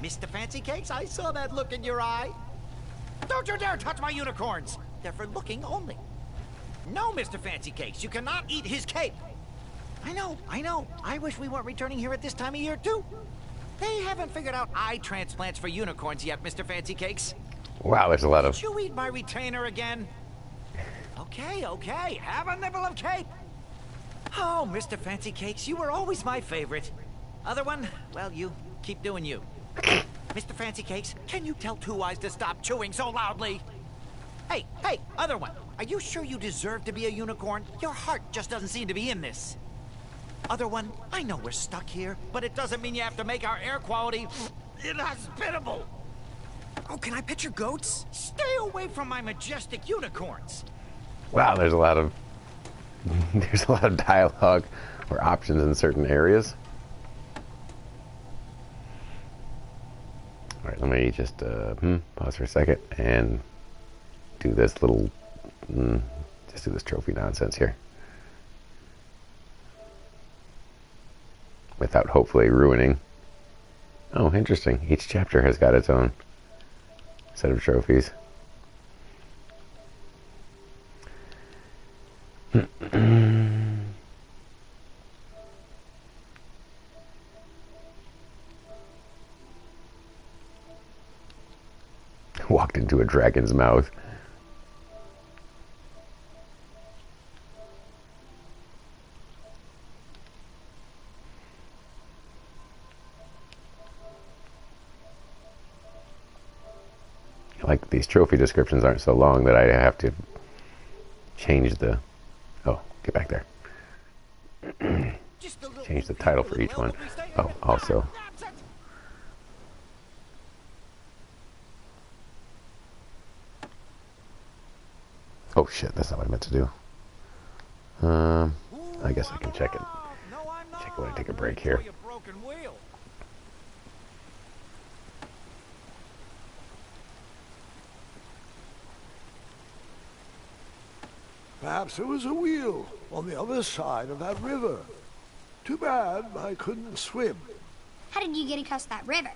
Mr. Fancy Cakes, I saw that look in your eye. Don't you dare touch my unicorns. They're for looking only. No, Mr. Fancy Cakes, you cannot eat his cake. I know. I wish we weren't returning here at this time of year, too. They haven't figured out eye transplants for unicorns yet, Mr. Fancy Cakes. Wow, there's a lot of... Did you eat my retainer again? Okay, have a nibble of cake. Oh, Mr. Fancy Cakes, you were always my favorite. Other one, well, you keep doing you. Mr. Fancy Cakes, can you tell Two Eyes to stop chewing so loudly? Hey, other one. Are you sure you deserve to be a unicorn? Your heart just doesn't seem to be in this. Other one, I know we're stuck here, but it doesn't mean you have to make our air quality inhospitable. Oh, can I pet your goats? Stay away from my majestic unicorns. Wow, there's a lot of... there's a lot of dialogue or options in certain areas. Alright, let me just pause for a second and do this little... just do this trophy nonsense here. Without hopefully ruining... Oh, interesting. Each chapter has got its own set of trophies. Walked into a dragon's mouth. Like these trophy descriptions aren't so long that I have to change the... Oh, get back there. Change the title for each one. Oh, also... Oh shit, that's not what I meant to do. I guess I can check it. Check it when I take a break here. Perhaps there was a wheel on the other side of that river. Too bad I couldn't swim. How did you get across that river?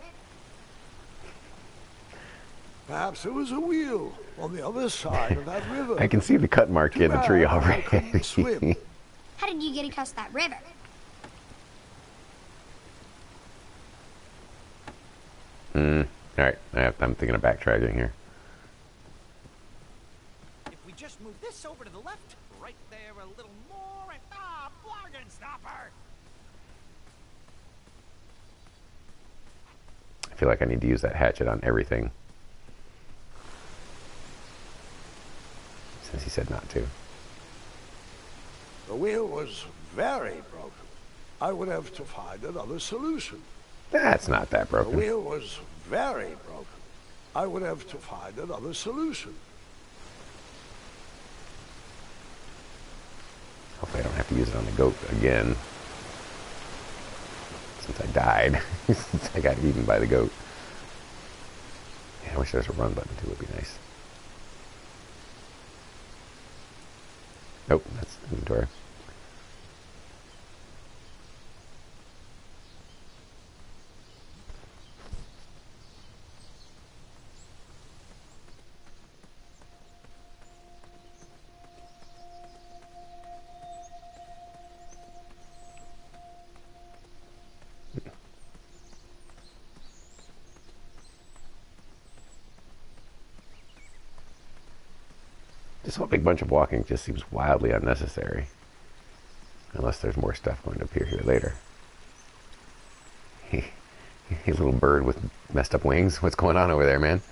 Perhaps there was a wheel on the other side of that river. I can see the cut mark in the tree already. How did you get across that river? Alright, I'm thinking of backtracking here. If we just move this over to the left, right there a little more, and bargain stopper! I feel like I need to use that hatchet on everything. Since he said not to. I would have to find another solution. That's not that The broken. wheel was very broken. I would have to find another solution. Hopefully I don't have to use it on the goat again. Since I died. Since I got eaten by the goat. Yeah, I wish there was a run button too, would be nice. Nope, that's inventory. This whole big bunch of walking just seems wildly unnecessary. Unless there's more stuff going to appear here later. Hey, little bird with messed up wings. What's going on over there, man?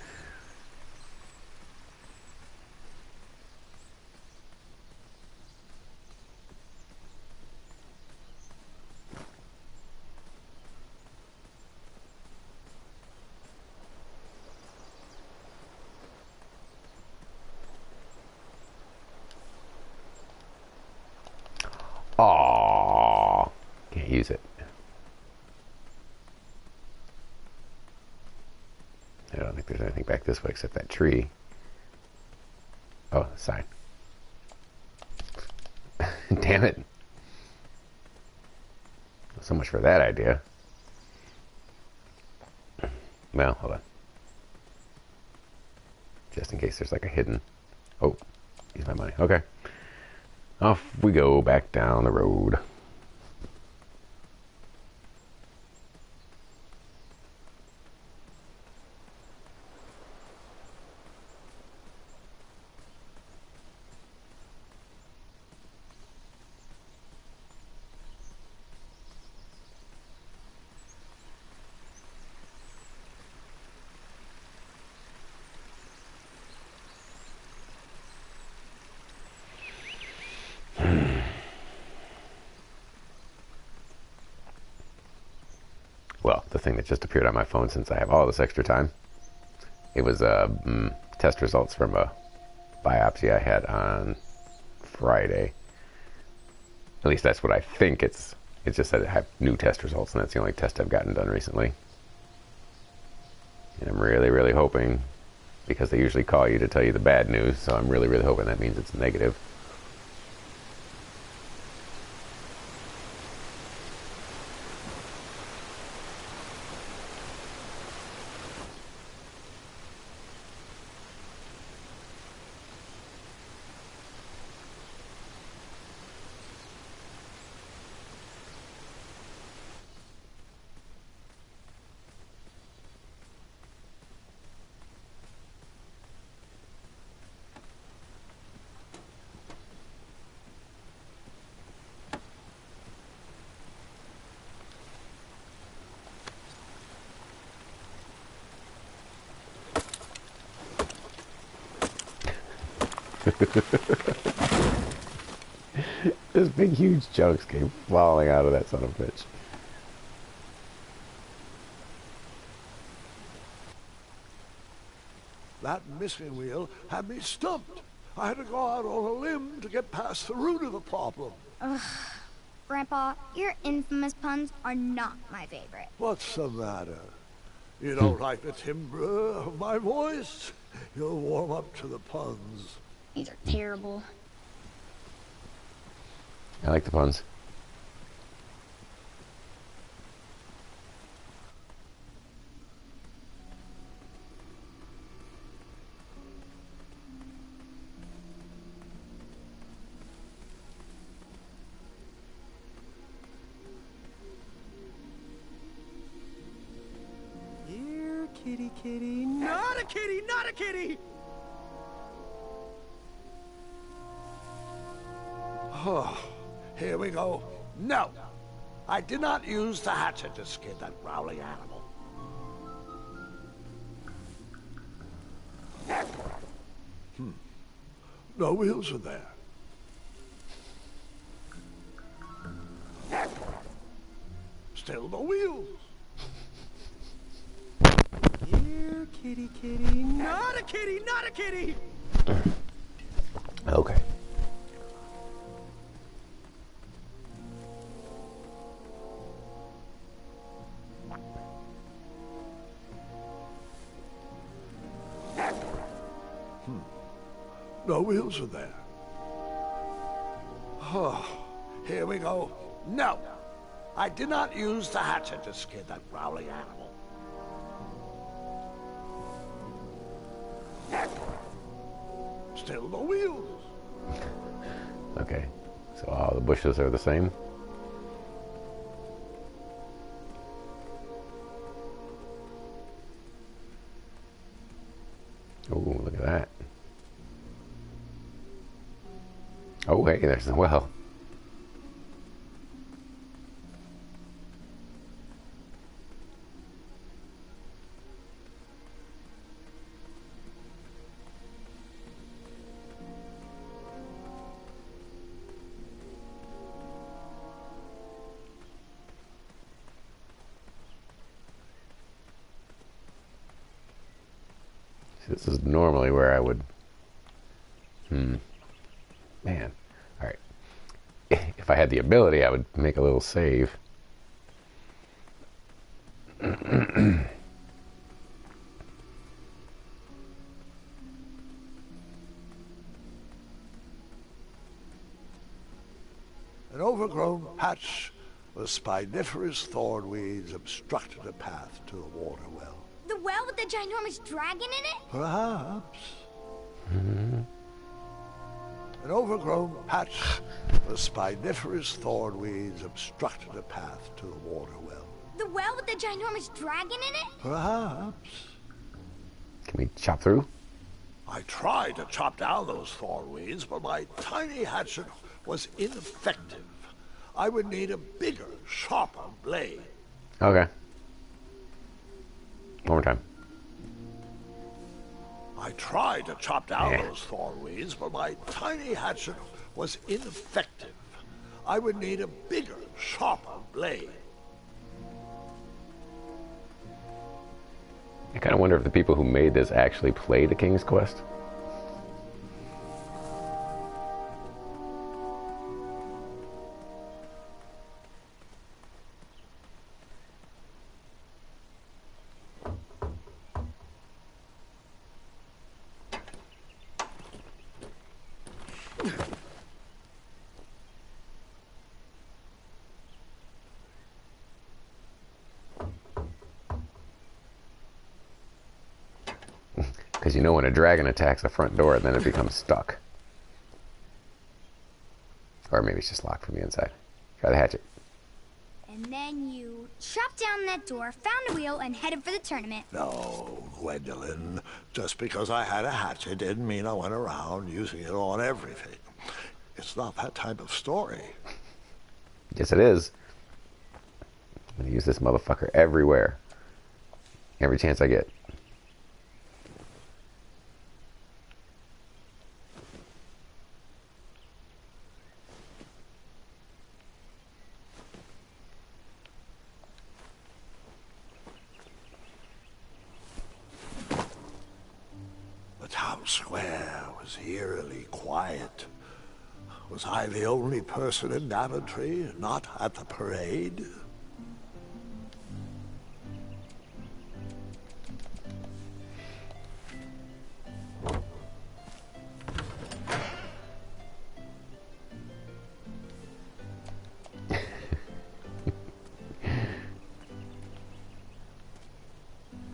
Aww. Can't use it. I don't think there's anything back this way except that tree. Oh, sign. Damn it. So much for that idea. Well, hold on. Just in case there's like a hidden... Oh, use my money. Okay. Off we go back down the road. Well, the thing that just appeared on my phone since I have all this extra time. It was test results from a biopsy I had on Friday. At least that's what I think it's just that I have new test results, and that's the only test I've gotten done recently. And I'm really, really hoping, because they usually call you to tell you the bad news, so I'm really, really hoping that means it's negative. This big, huge chunks came falling out of that son of a bitch. That missing wheel had me stumped. I had to go out on a limb to get past the root of the problem. Ugh. Grandpa, your infamous puns are not my favorite. What's the matter? You don't like the timbre of my voice? You'll warm up to the puns. These are terrible. I like the puns. Here, kitty, kitty. Not a kitty, not a kitty! Oh, here we go. No, I did not use the hatchet to skin that growling animal. No wheels in there. Still the wheels. Here, kitty, kitty. Not a kitty, not a kitty! Okay. No wheels are there. Oh, here we go. No, I did not use the hatchet to skin that growling animal. Still no wheels. Okay. So all the bushes are the same. Oh, look at that. Oh, hey, there's the well. This is normally where I would... Man. Alright. If I had the ability, I would make a little save. An overgrown patch of spiniferous thornweeds obstructed a path to the water well. The well with the ginormous dragon in it? Perhaps. An overgrown patch of spiniferous thornweeds obstructed a path to the water well. The well with the ginormous dragon in it? Perhaps. Can we chop through? I tried to chop down those thornweeds, but my tiny hatchet was ineffective. I would need a bigger, sharper blade. Okay. One more time. I tried to chop down those thornweeds, but my tiny hatchet was ineffective. I would need a bigger, sharper blade. I kind of wonder if the people who made this actually played the King's Quest. Because you know when a dragon attacks a front door, then it becomes stuck. Or maybe it's just locked from the inside. Try the hatchet. And then you chopped down that door, found a wheel, and headed for the tournament. No, Gwendolyn. Just because I had a hatchet didn't mean I went around using it on everything. It's not that type of story. Yes, it is. I'm gonna use this motherfucker everywhere. Every chance I get. The town square was eerily quiet. Was I the only person in Daventry not at the parade?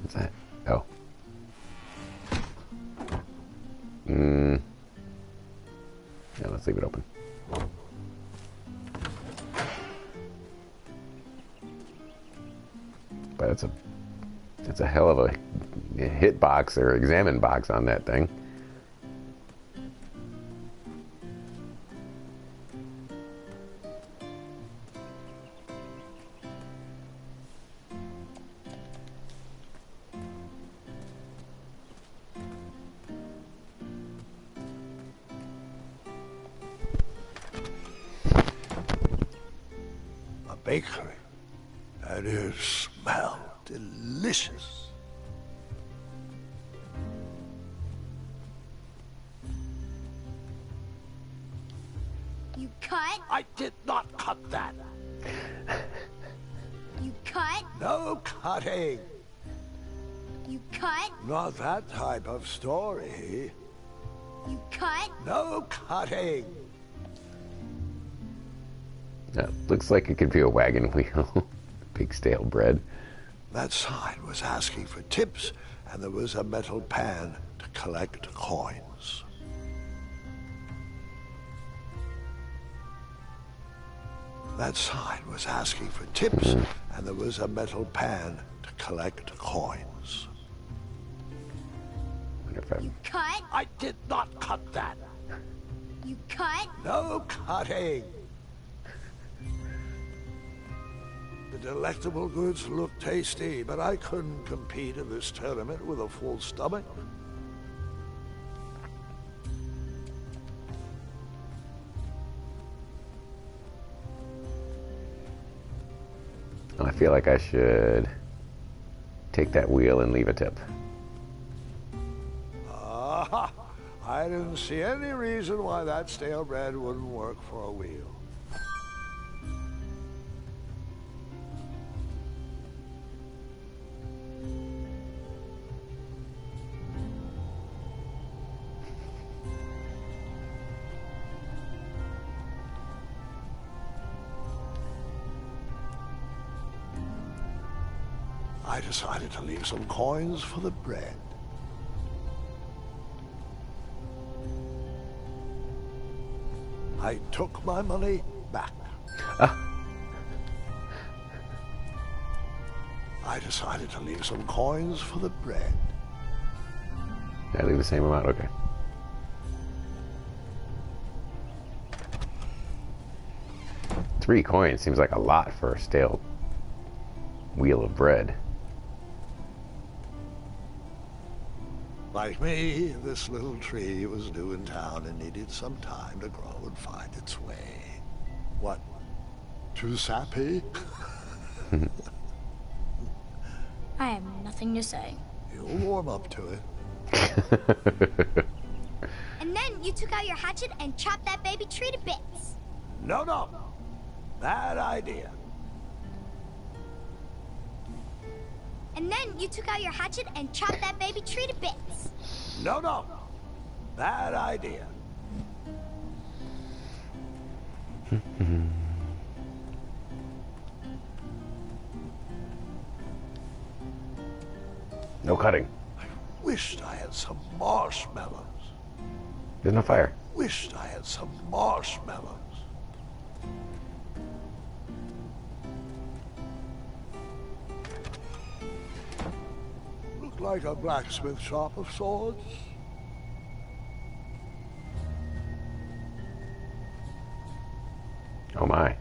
What's that? Oh. Yeah, let's leave it open. But it's a hell of a hit box or examine box on that thing. A bakery. And it smelled delicious. You cut? I did not cut that. You cut? No cutting. You cut? Not that type of story. You cut? No cutting. Looks like it could be a wagon wheel. Big stale bread. That sign was asking for tips, and there was a metal pan to collect coins. That sign was asking for tips, and there was a metal pan to collect coins. Wonder if You cut? I did not cut that. You cut? No cutting. The delectable goods looked tasty, but I couldn't compete in this tournament with a full stomach. I feel like I should take that wheel and leave a tip. Aha! I didn't see any reason why that stale bread wouldn't work for a wheel. I decided to leave some coins for the bread. I took my money back. I decided to leave some coins for the bread. Did I leave the same amount? Okay. $3 seems like a lot for a stale wheel of bread. Like me, this little tree was new in town and needed some time to grow and find its way. What? Too sappy? I have nothing to say. You'll warm up to it. And then you took out your hatchet and chopped that baby tree to bits. No, no. Bad idea. And then you took out your hatchet and chopped that baby tree to bits. No, no. Bad idea. No cutting. I wished I had some marshmallows. There's no fire. Wished I had some marshmallows. Looked like a blacksmith shop of sorts. Oh my.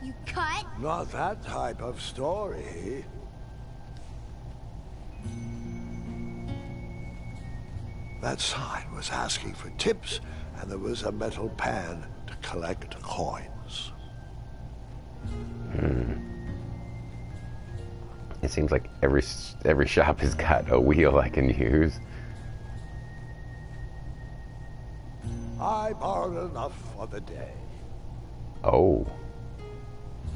You cut? Not that type of story. That sign was asking for tips, and there was a metal pan to collect coins. It seems like every shop has got a wheel I can use. I borrowed enough for the day. Oh,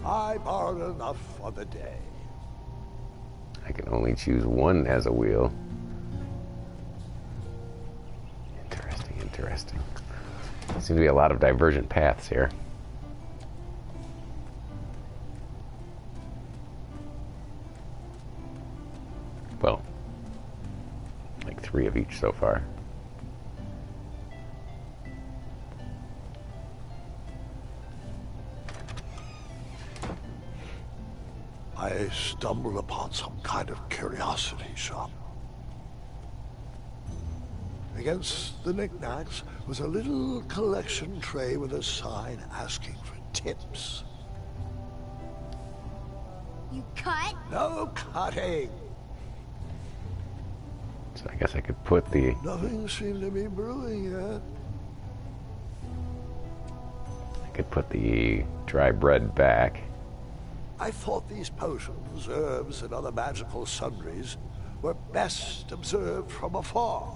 I borrowed enough for the day. I can only choose one as a wheel. Interesting, interesting. There seems to be a lot of divergent paths here. Well, like 3 of each so far. I stumbled upon some kind of curiosity shop. Against the knickknacks was a little collection tray with a sign asking for tips. You cut? No cutting. So I guess I could put the... Nothing seemed to be brewing yet. Could put the dry bread back. I thought these potions, herbs, and other magical sundries were best observed from afar.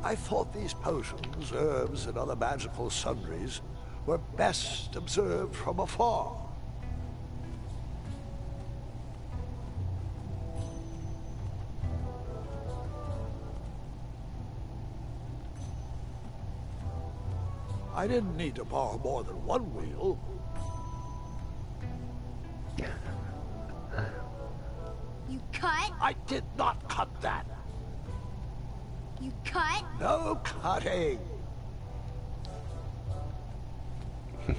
I thought these potions, herbs, and other magical sundries were best observed from afar. I didn't need to borrow more than one wheel. You cut? I did not cut that. You cut? No cutting.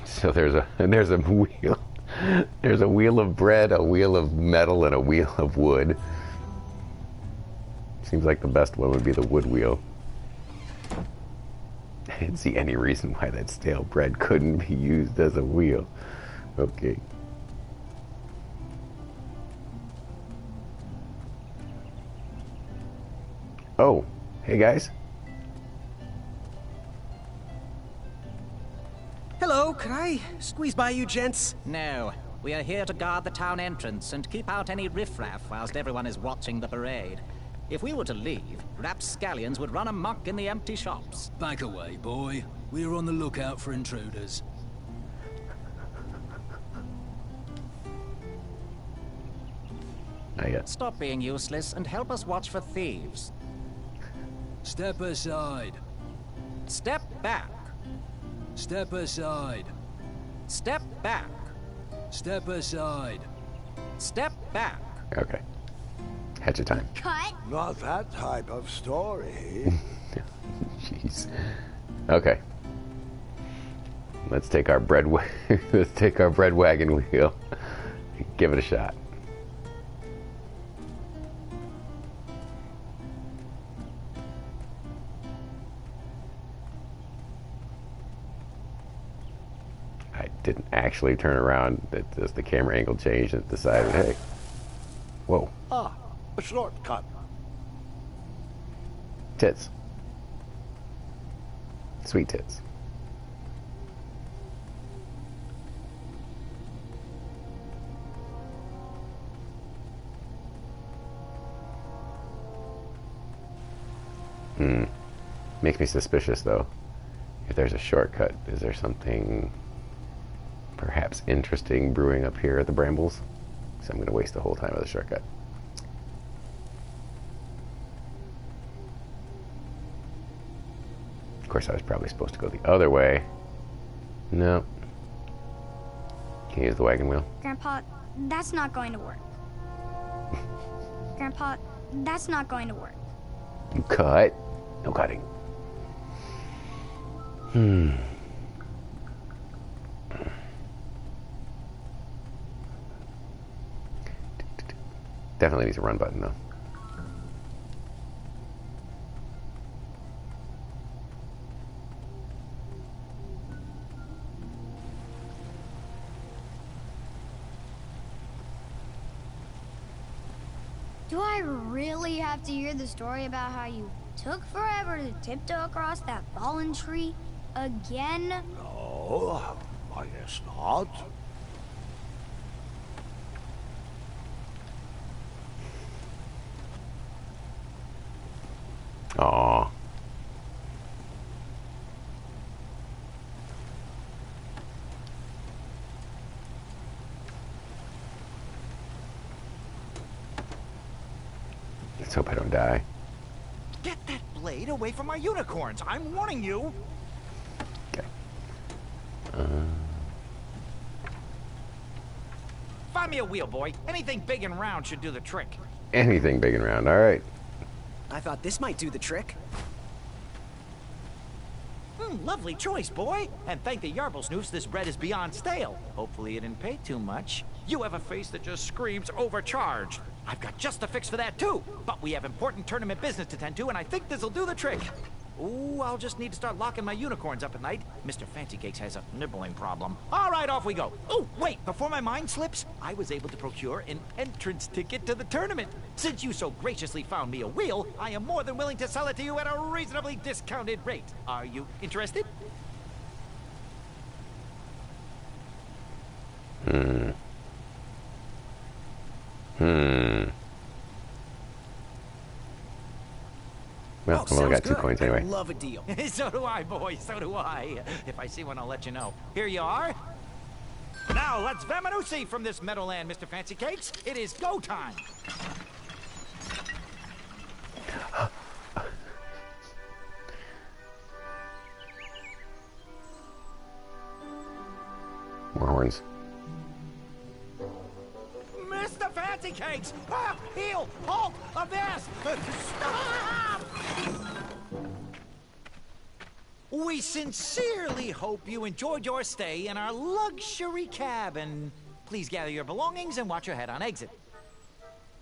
So there's a wheel. There's a wheel of bread, a wheel of metal, and a wheel of wood. Seems like the best one would be the wood wheel. I didn't see any reason why that stale bread couldn't be used as a wheel. Okay. Oh, hey guys. Hello, could I squeeze by you gents? No, we are here to guard the town entrance and keep out any riffraff whilst everyone is watching the parade. If we were to leave, rapscallions would run amok in the empty shops. Back away, boy. We're on the lookout for intruders. Not yet. Stop being useless and help us watch for thieves. Step aside. Step back. Step aside. Step back. Step aside. Step back. Okay. Had your time. Cut? Not that type of story. Jeez. Okay. Let's take our let's take our bread wagon wheel. Give it a shot. I didn't actually turn around. Just the camera angle changed and decided, hey, whoa. Ah, a shortcut. Tits. Sweet tits. Makes me suspicious, though. If there's a shortcut, is there something perhaps interesting brewing up here at the Brambles? So I'm going to waste the whole time of the shortcut. Of course, I was probably supposed to go the other way. No. Can you use the wagon wheel? Grandpa, that's not going to work. Grandpa, that's not going to work. You cut. No cutting. Definitely needs a run button, though. Do I really have to hear the story about how you took forever to tiptoe across that fallen tree again? No, I guess not. Aww. Let's hope I don't die. Get that blade away from our unicorns. I'm warning you. Okay. Find me a wheel, boy. Anything big and round should do the trick. Anything big and round. All right. I thought this might do the trick. Lovely choice, boy. And thank the Yarblesnoofs, this bread is beyond stale. Hopefully you didn't pay too much. You have a face that just screams overcharged. I've got just a fix for that, too. But we have important tournament business to tend to, and I think this'll do the trick. Ooh, I'll just need to start locking my unicorns up at night. Mr. Fancy Cakes has a nibbling problem. All right, off we go. Oh, wait, before my mind slips, I was able to procure an entrance ticket to the tournament. Since you so graciously found me a wheel, I am more than willing to sell it to you at a reasonably discounted rate. Are you interested? Well, I've only got 2 coins anyway. I love a deal. So do I, boy, so do I. If I see one, I'll let you know. Here you are. Now, let's Vamanusi from this meadowland, Mr. Fancy Cakes. It is go time. More horns. Mr. Fancy Cakes! Ah, heel! Halt! Avast! Stop! We sincerely hope you enjoyed your stay in our luxury cabin. Please gather your belongings and watch your head on exit.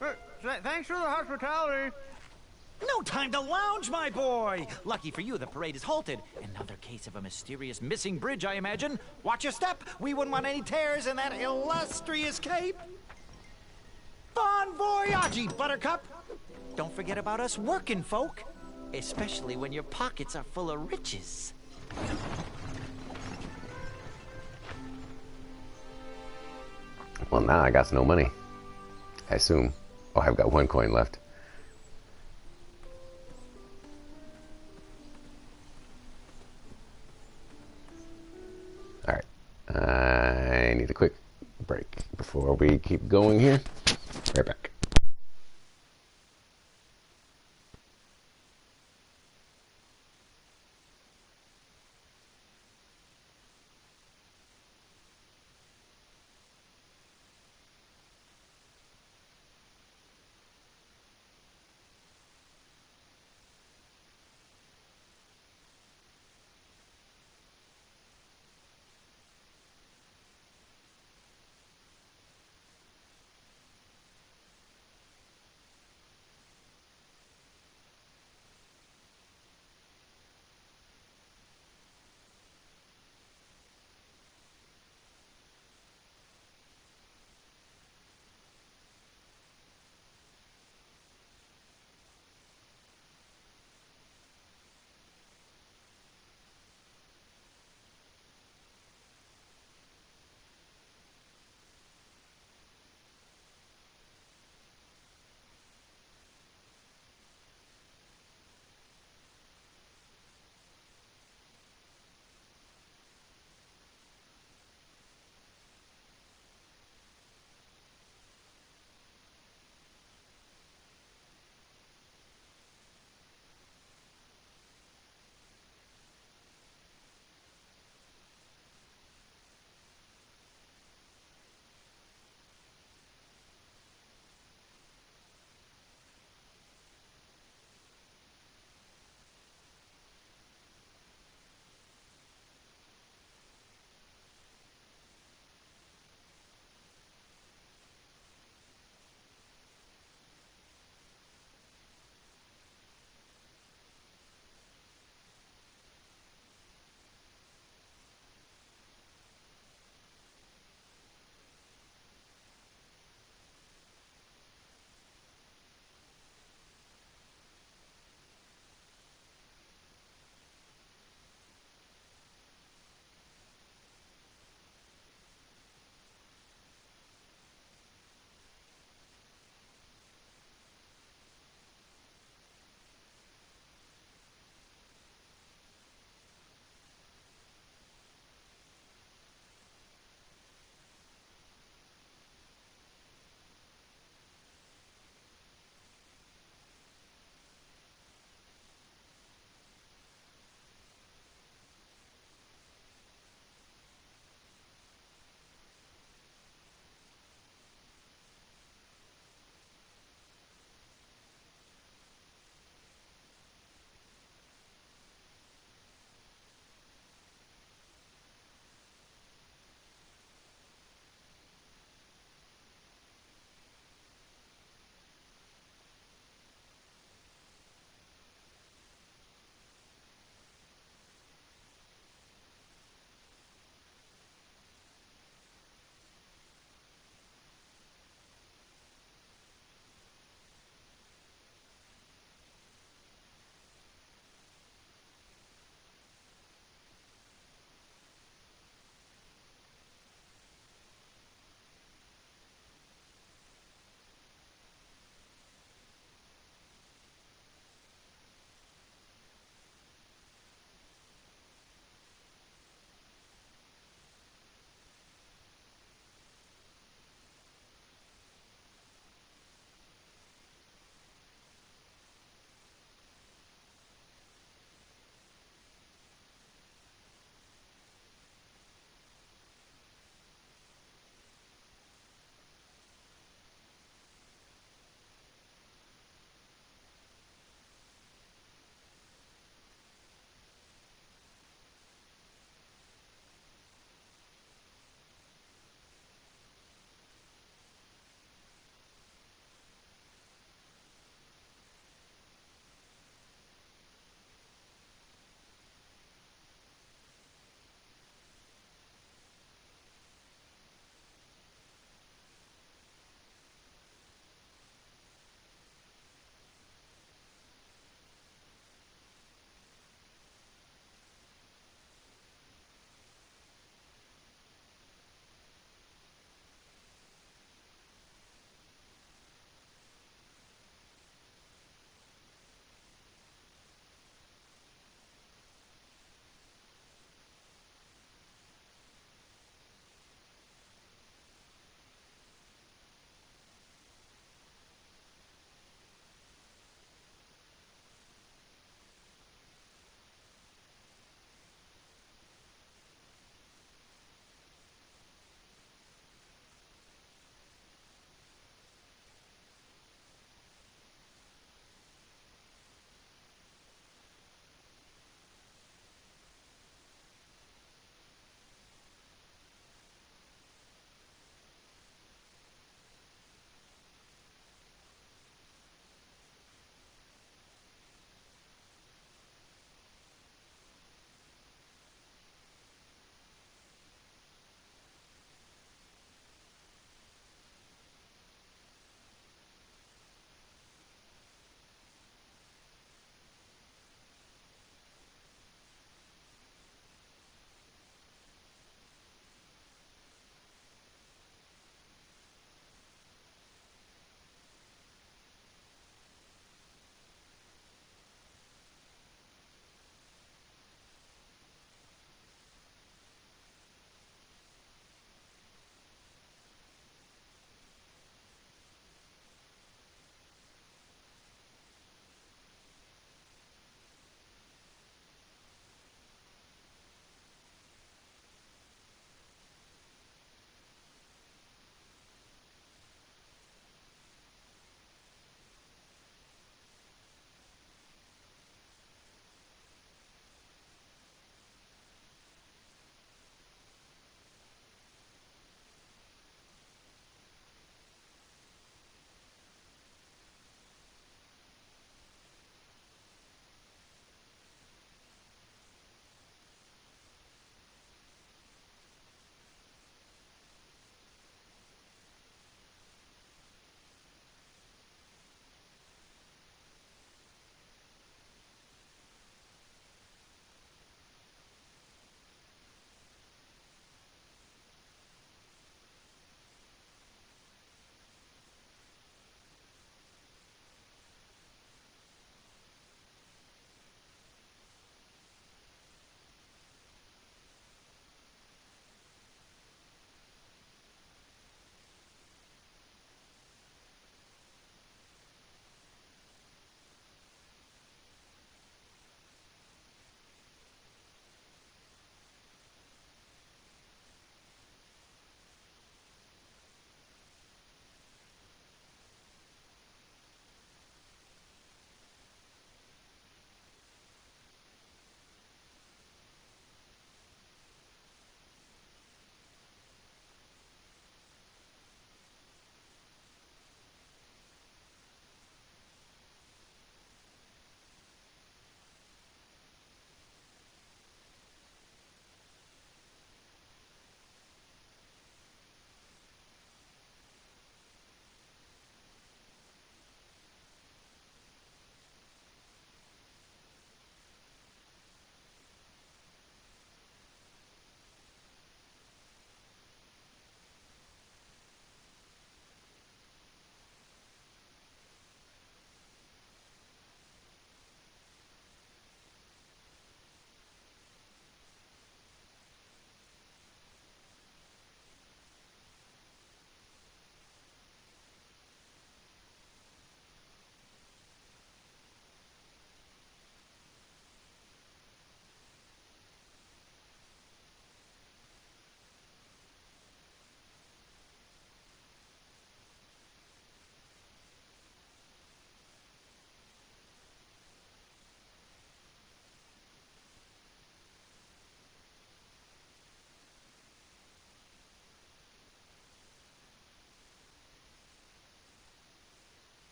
Thanks for the hospitality. No time to lounge, my boy! Lucky for you, the parade is halted. Another case of a mysterious missing bridge, I imagine. Watch your step. We wouldn't want any tears in that illustrious cape. Bon voyage, Buttercup! Don't forget about us working folk, especially when your pockets are full of riches. Well, now I got no money. I assume. Oh, I've got 1 coin left. Alright. I need a quick break before we keep going here. Right back.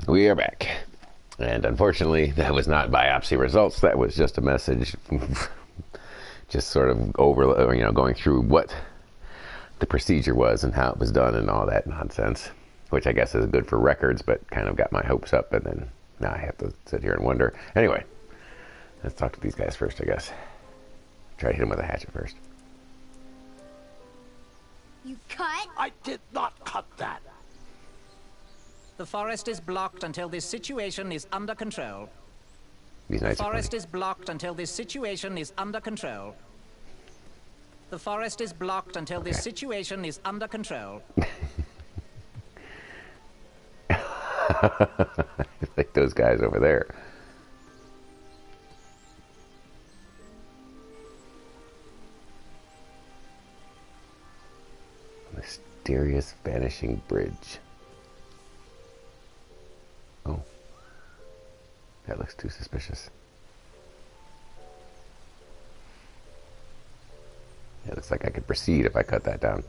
We are back. And unfortunately, that was not biopsy results. That was just a message, just sort of going through what the procedure was and how it was done and all that nonsense, which I guess is good for records, but kind of got my hopes up, and then now I have to sit here and wonder. Anyway, let's talk to these guys first, I guess. Try to hit them with a hatchet first. You cut? I did not cut that. The forest is blocked until this situation is under control. These The knights are forest funny. is blocked until this situation is under control. The forest is blocked until this situation is under control. Like those guys over there. Mysterious vanishing bridge. Oh. That looks too suspicious. It looks like I could proceed if I cut that down.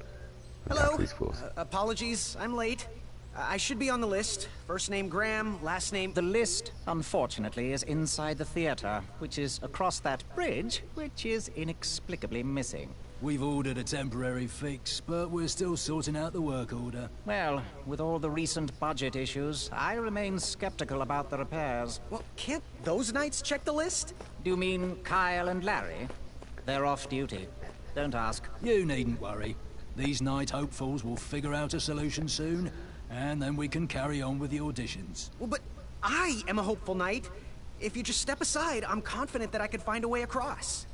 Hello. These fools. Apologies, I'm late. I should be on the list. First name Graham, last name... The list, unfortunately, is inside the theater, which is across that bridge, which is inexplicably missing. We've ordered a temporary fix, but we're still sorting out the work order. Well, with all the recent budget issues, I remain skeptical about the repairs. Well, can't those knights check the list? Do you mean Kyle and Larry? They're off duty. Don't ask. You needn't worry. These night hopefuls will figure out a solution soon, and then we can carry on with the auditions. Well, but I am a hopeful knight. If you just step aside, I'm confident that I could find a way across.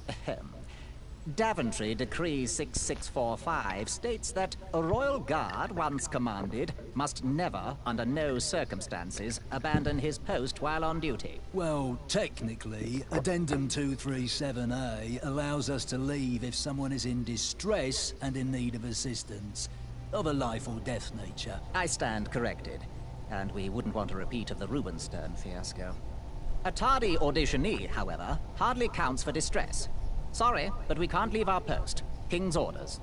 Daventry Decree 6645 states that a royal guard once commanded must never, under no circumstances, abandon his post while on duty. Well, technically, Addendum 237A allows us to leave if someone is in distress and in need of assistance, of a life or death nature. I stand corrected, and we wouldn't want a repeat of the Rubenstern fiasco. A tardy auditionee, however, hardly counts for distress. Sorry, but we can't leave our post. King's orders.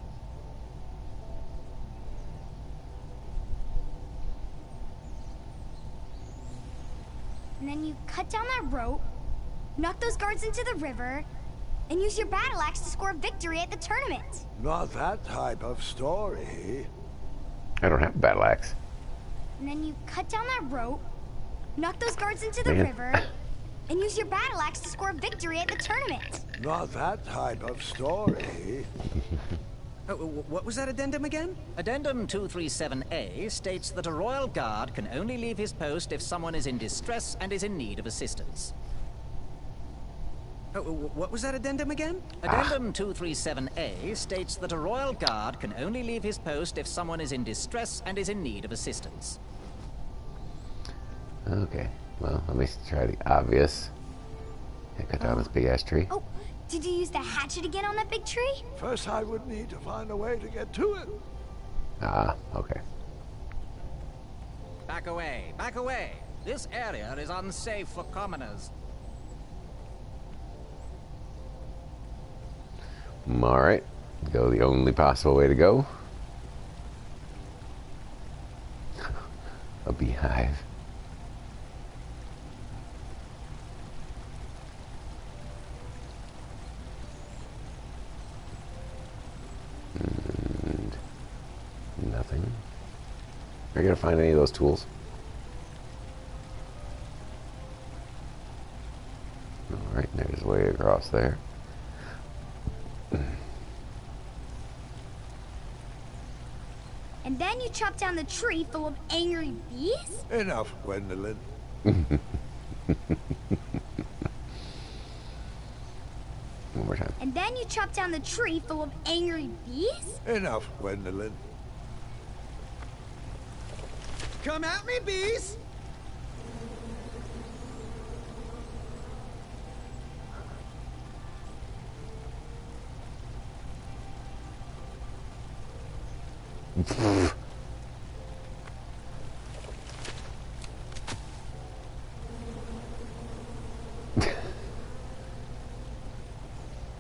And then you cut down that rope, knock those guards into the river, and use your battle axe to score victory at the tournament. Not that type of story. I don't have a battle axe. And then you cut down that rope, knock those guards into the Man. river, and use your battle axe to score victory at the tournament. Not that type of story. What was that addendum again? Addendum 237A states that a royal guard can only leave his post if someone is in distress and is in need of assistance. What was that addendum again? Addendum 237A states that a royal guard can only leave his post if someone is in distress and is in need of assistance. Okay, well, let me try the obvious. I cut down this big ass tree. Oh, did you use the hatchet again on that big tree? First, I would need to find a way to get to it. Ah, okay. Back away, back away. This area is unsafe for commoners. Alright, go the only possible way to go. A beehive. And nothing. Are you gonna find any of those tools? Alright, there's a way across there. And then you chop down the tree full of angry bees? Enough, Gwendolyn. One more time. And then you chop down the tree full of angry bees? Enough, Gwendolyn. Come at me, bees!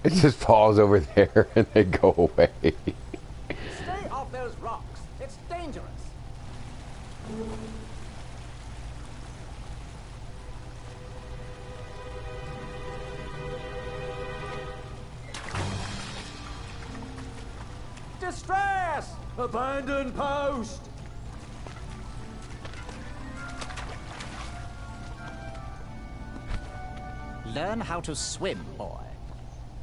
It just falls over there and they go away. Stay off those rocks. It's dangerous. Distress! Abandon post! Learn how to swim, boy.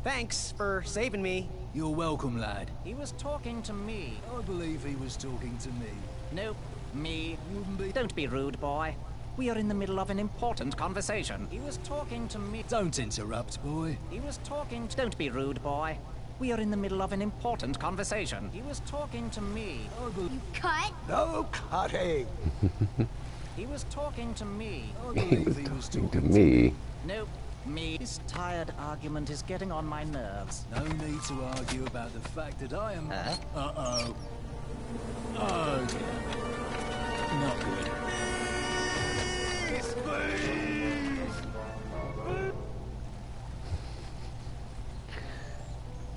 Thanks for saving me. You're welcome, lad. He was talking to me. I believe he was talking to me. Nope, me. Wouldn't be. Don't be rude, boy. We are in the middle of an important conversation. He was talking to me. Don't interrupt, boy. He was talking to... Don't be rude, boy. We are in the middle of an important conversation. He was talking to me. You cut? No cutting. He was talking to me. I believe he was To talking me. Nope, me. This tired argument is getting on my nerves. No need to argue about the fact that I am... Huh? Uh-oh. Oh, dear. Not good.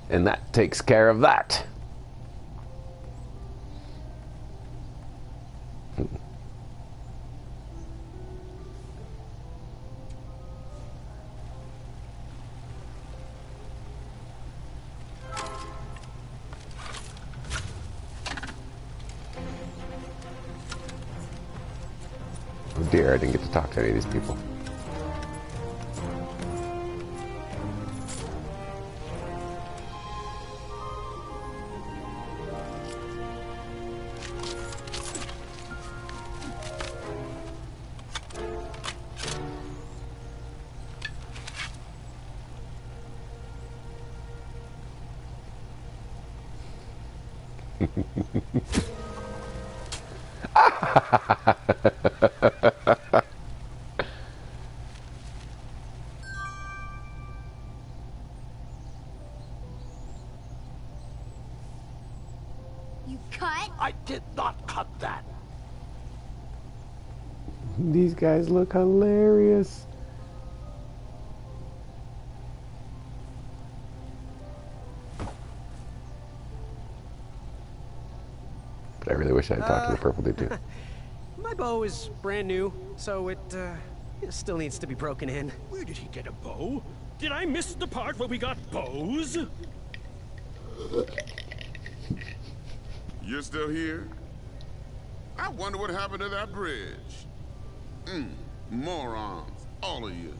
And that takes care of that. Oh dear, I didn't get to talk to any of these people. You cut? I did not cut that. These guys look hilarious. But I really wish I had talked to the purple dude too. My bow is brand new, so it still needs to be broken in. Where did he get a bow? Did I miss the part where we got bows? You're still here? I wonder what happened to that bridge. Morons, all of you.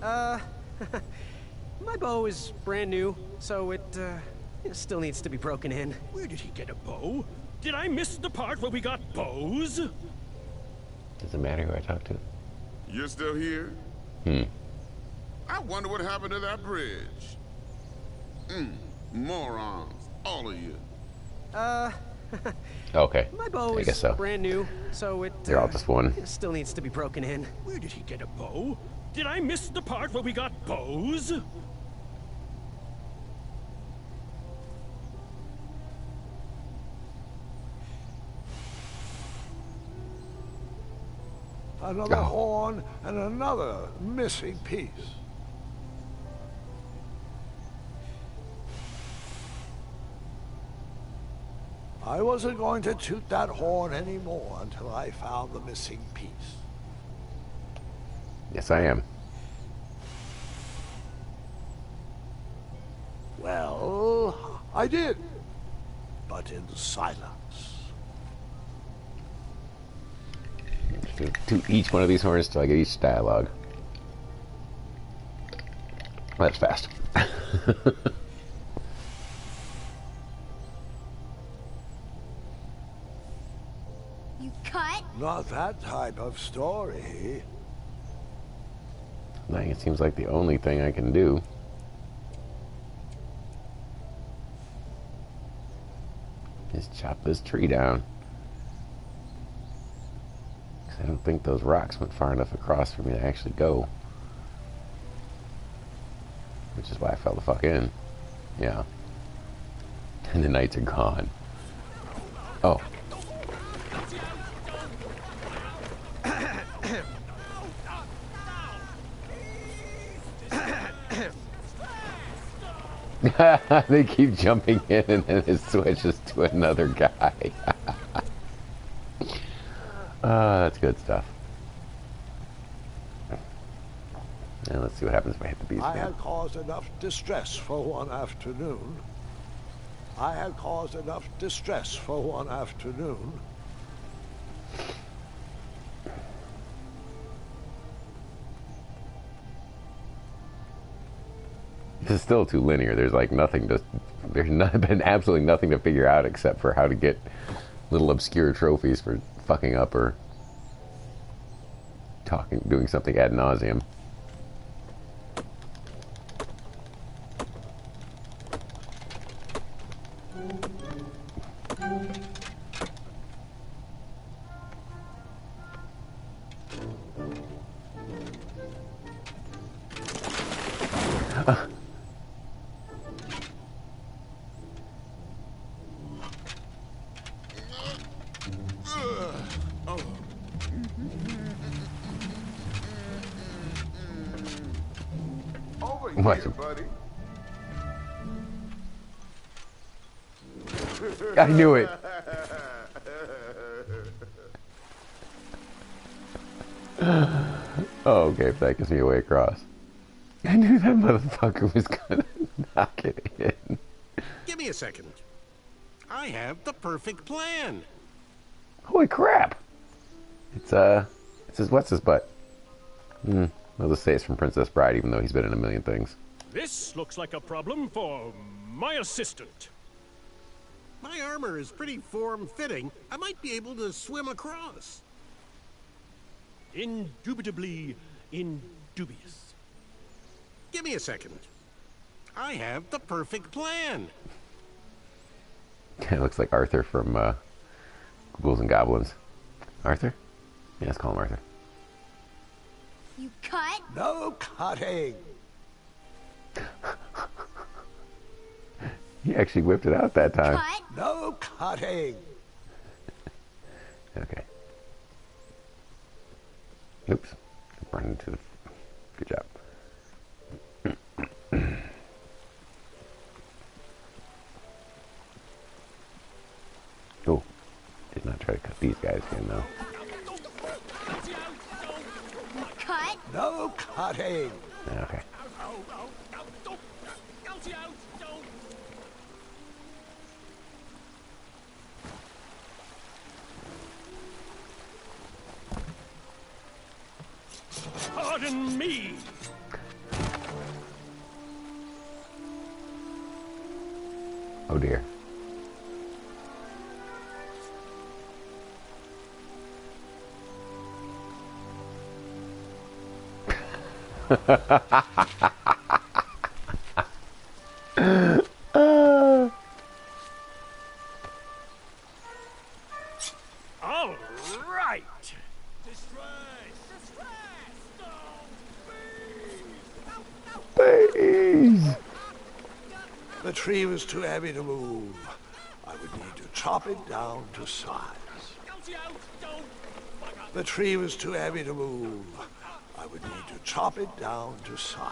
My bow is brand new, so it still needs to be broken in. Where did he get a bow? Did I miss the part where we got bows? Doesn't matter who I talk to. You're still here? I wonder what happened to that bridge. Morons, all of you. Okay. My bow I guess is so. brand new, so it They're all just one. still needs to be broken in. Where did he get a bow? Did I miss the part where we got bows? Another horn and another missing piece. I wasn't going to toot that horn anymore until I found the missing piece. Yes, I am. Well, I did, but in silence. To each one of these horns till I get each dialogue. Well, that's fast. You cut? Not that type of story. Like, it seems like the only thing I can do. Is chop this tree down. 'Cause I don't think those rocks went far enough across for me to actually go. Which is why I fell the fuck in. Yeah. And the knights are gone. Oh. They keep jumping in and then it switches to another guy. That's good stuff. Now let's see what happens if I hit the bees I again. had caused enough distress for one afternoon. I had caused enough distress for one afternoon. This is still too linear. There's like nothing to, been absolutely nothing to figure out except for how to get little obscure trophies for fucking up or doing something ad nauseum. Over here, buddy. I knew it. Oh, okay, if that gets me away across. I knew that motherfucker was gonna knock it in. Give me a second. I have the perfect plan. Holy crap! It says, what's his butt? I'll just say it's from Princess Bride, even though he's been in a million things. This looks like a problem for my assistant. My armor is pretty form-fitting. I might be able to swim across. Indubitably indubious. Give me a second. I have the perfect plan. It looks like Arthur from Ghouls and Goblins. Arthur? Yeah, let's call him Arthur. You cut? No cutting. He actually whipped it out that time. Cut? No cutting. Okay. Oops. Run into the... Good job. Oh. Did not try to cut these guys again, though. Cut? No cutting. Okay. Pardon me. Oh dear. All right. Please. The tree was too heavy to move. I would need to chop it down to size. The tree was too heavy to move. I would need to chop it down to size.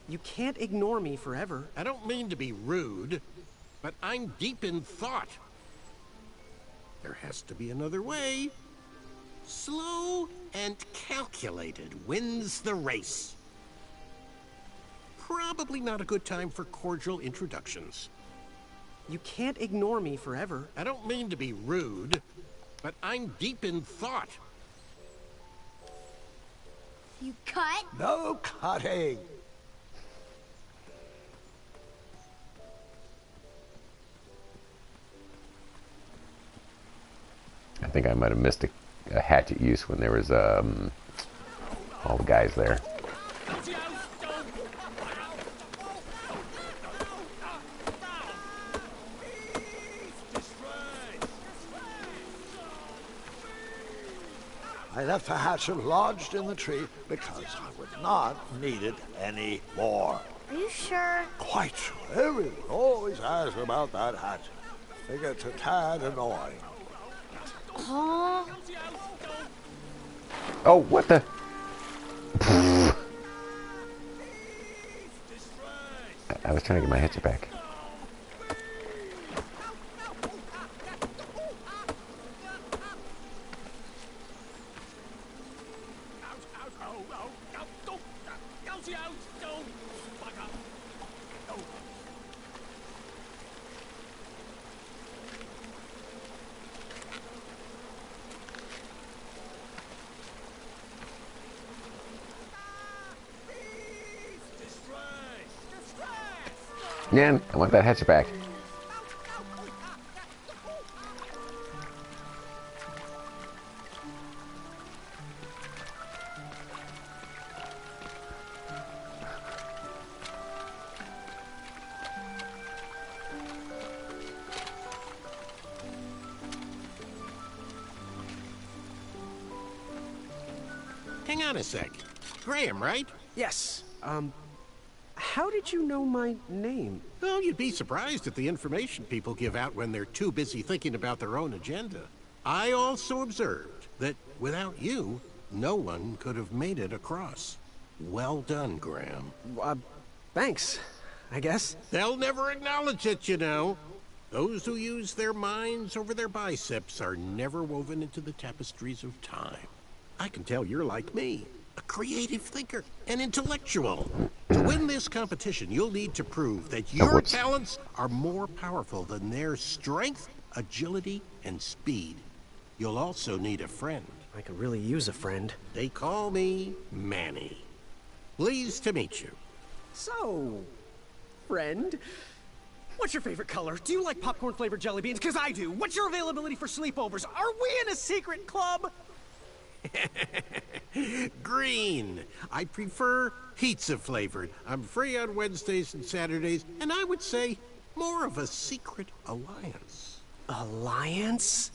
You can't ignore me forever. I don't mean to be rude, but I'm deep in thought. There has to be another way. Slow and calculated wins the race. Probably not a good time for cordial introductions. You can't ignore me forever. I don't mean to be rude, but I'm deep in thought. You cut? No cutting. I think I might have missed a hatchet use when there was all the guys there. I left the hatchet lodged in the tree because I would not need it anymore. Are you sure? Quite sure. Everyone always asks about that hatchet. It gets a tad annoying. Huh? Oh, what the? I was trying to get my hatchet back. Man, I want that hatchback. Hang on a sec. Graham, right? Yes. How did you know my name? Oh, you'd be surprised at the information people give out when they're too busy thinking about their own agenda. I also observed that without you, no one could have made it across. Well done, Graham. Thanks, I guess. They'll never acknowledge it, you know. Those who use their minds over their biceps are never woven into the tapestries of time. I can tell you're like me, a creative thinker, an intellectual. To win this competition, you'll need to prove that your talents are more powerful than their strength, agility, and speed. You'll also need a friend. I could really use a friend. They call me Manny. Pleased to meet you. So, friend, what's your favorite color? Do you like popcorn-flavored jelly beans? Because I do. What's your availability for sleepovers? Are we in a secret club? Green. I prefer pizza-flavored. I'm free on Wednesdays and Saturdays, and I would say more of a secret alliance. Alliance?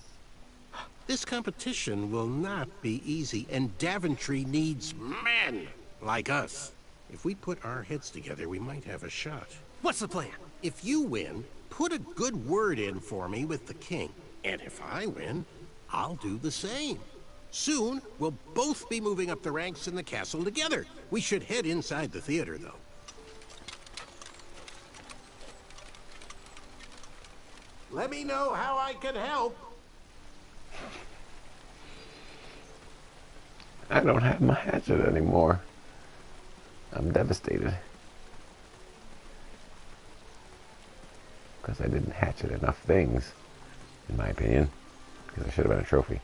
This competition will not be easy, and Daventry needs men like us. If we put our heads together, we might have a shot. What's the plan? If you win, put a good word in for me with the king. And if I win, I'll do the same. Soon, we'll both be moving up the ranks in the castle together. We should head inside the theater, though. Let me know how I can help. I don't have my hatchet anymore. I'm devastated. Because I didn't hatchet enough things, in my opinion. Because I should have been a trophy.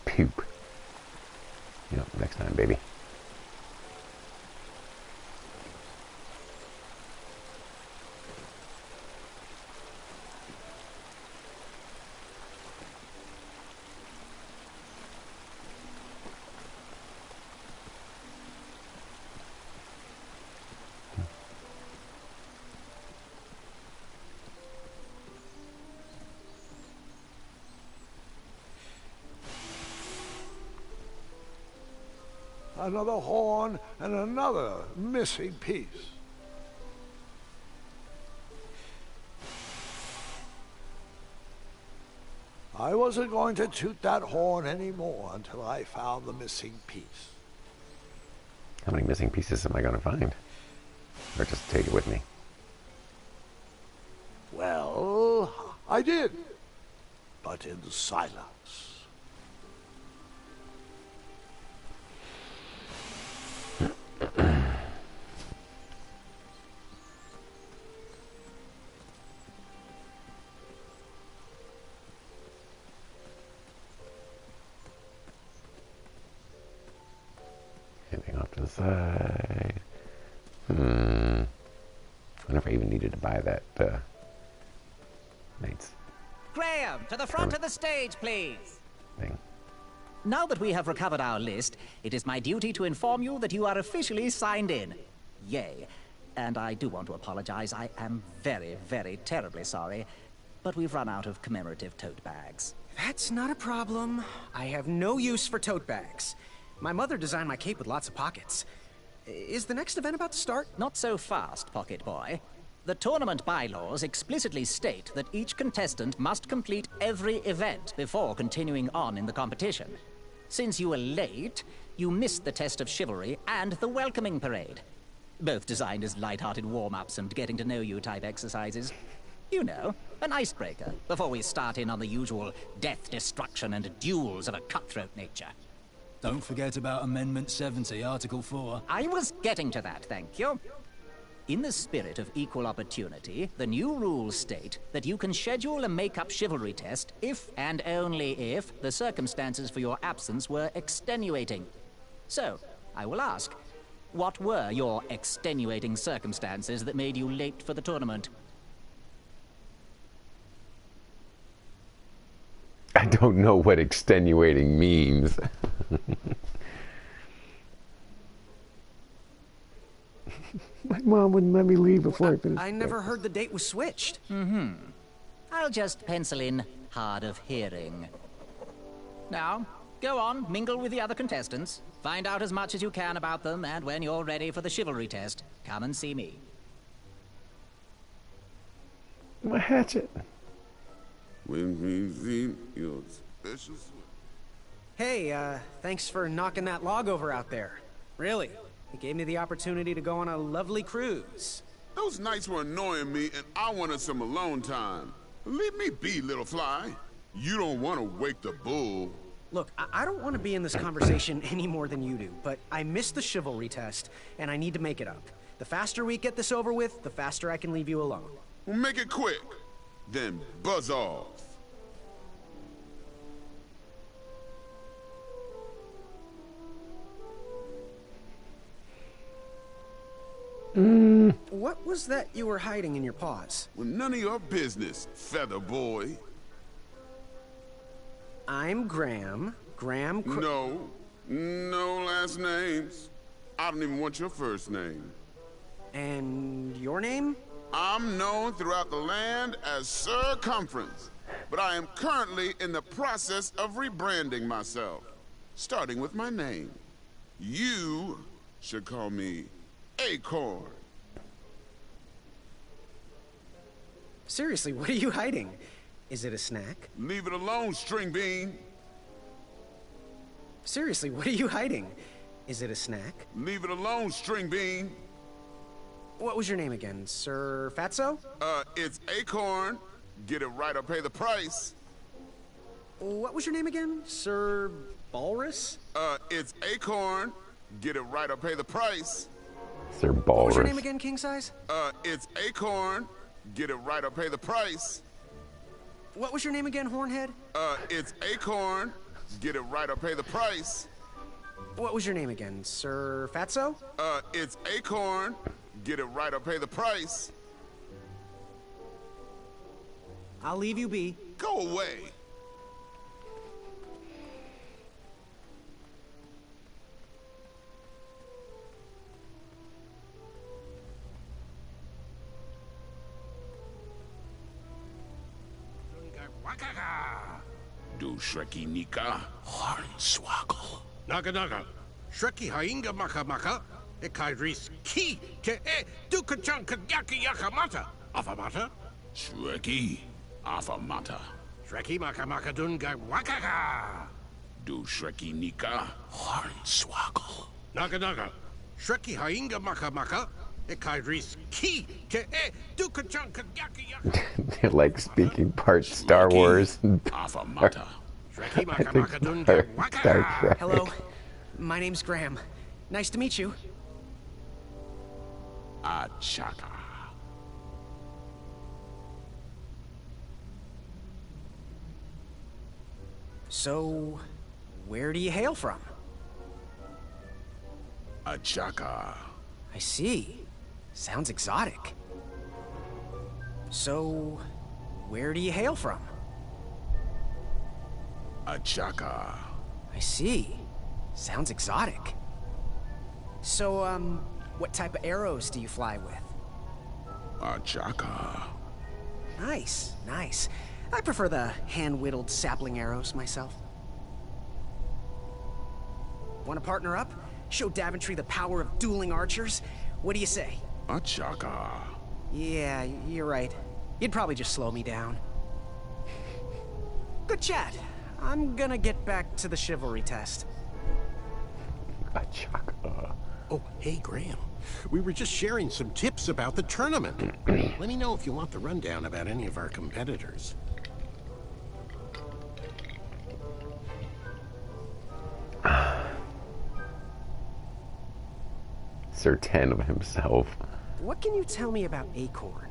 Poop. Yep, next time, baby. Another horn and another missing piece. I wasn't going to toot that horn anymore until I found the missing piece. How many missing pieces am I going to find? Or just take it with me? Well, I did, but in silence. Anything off to the side. I wonder if I even needed to buy that Knight's Graham, to the front of the stage, please. thing. Now that we have recovered our list, it is my duty to inform you that you are officially signed in. Yay. And I do want to apologize. I am very, very terribly sorry. But we've run out of commemorative tote bags. That's not a problem. I have no use for tote bags. My mother designed my cape with lots of pockets. Is the next event about to start? Not so fast, Pocket Boy. The tournament bylaws explicitly state that each contestant must complete every event before continuing on in the competition. Since you were late, you missed the test of chivalry and the welcoming parade. Both designed as light-hearted warm-ups and getting-to-know-you type exercises. You know, an icebreaker before we start in on the usual death, destruction, and duels of a cutthroat nature. Don't forget about Amendment 70, Article 4. I was getting to that, thank you. In the spirit of equal opportunity, the new rules state that you can schedule a make-up chivalry test if and only if the circumstances for your absence were extenuating. So, I will ask, what were your extenuating circumstances that made you late for the tournament? I don't know what extenuating means. My mom wouldn't let me leave before I finished. I never heard the date was switched. I'll just pencil in hard of hearing. Now, go on, mingle with the other contestants. Find out as much as you can about them, and when you're ready for the chivalry test, come and see me. My hatchet. When we see your special Hey, thanks for knocking that log over out there. Really, it gave me the opportunity to go on a lovely cruise. Those nights were annoying me, and I wanted some alone time. Leave me be, little fly. You don't want to wake the bull. Look, I don't want to be in this conversation any more than you do, but I missed the chivalry test, and I need to make it up. The faster we get this over with, the faster I can leave you alone. Well, make it quick. Then buzz off. What was that you were hiding in your paws? Well, none of your business, feather boy. I'm Graham. No last names. I don't even want your first name. And your name? I'm known throughout the land as Circumference, but I am currently in the process of rebranding myself, starting with my name. You should call me Acorn. Seriously, what are you hiding? Is it a snack? Leave it alone, string bean. Seriously, what are you hiding? Is it a snack? Leave it alone, string bean. What was your name again, Sir Fatso? It's Acorn. Get it right or pay the price. What was your name again, Sir Walrus? It's Acorn. Get it right or pay the price. Sir Walrus. What was your name again, King Size? It's Acorn. Get it right or pay the price. What was your name again, Hornhead? It's Acorn. Get it right or pay the price. What was your name again, Sir Fatso? It's Acorn. Get it right or pay the price. I'll leave you be. Go away. Du Shreki Nika Hornswoggle. Naga Naga. Shreki Hainga Maka Maka. Ekaidris Ki Te E Dukachanka Yaki Yakamata. Afamata. Shreki Afamata. Shreki Maka Maka Dunga Wakaka. Du Shreki Nika Hornswoggle. Naga Naga. Shreki Hainga Maka Maka. Ekaidris Ki Te E Dukachanka Yaki Yaka. They're like speaking part Star Wars and Afamata. Shreki Maka think Maka Dunga part Star Wakaka. Trek. Hello, my name's Graham. Nice to meet you. Achaka. So, where do you hail from? Achaka. I see. Sounds exotic. So, where do you hail from? Achaka. I see. Sounds exotic. So, what type of arrows do you fly with? Achaka. Nice, nice. I prefer the hand-whittled sapling arrows myself. Want to partner up? Show Daventry the power of dueling archers? What do you say? Achaka. Yeah, you're right. You'd probably just slow me down. Good chat. I'm gonna get back to the chivalry test. Achaka. Oh, hey, Graham. We were just sharing some tips about the tournament. Let me know if you want the rundown about any of our competitors. Sir Ten of himself. What can you tell me about Acorn?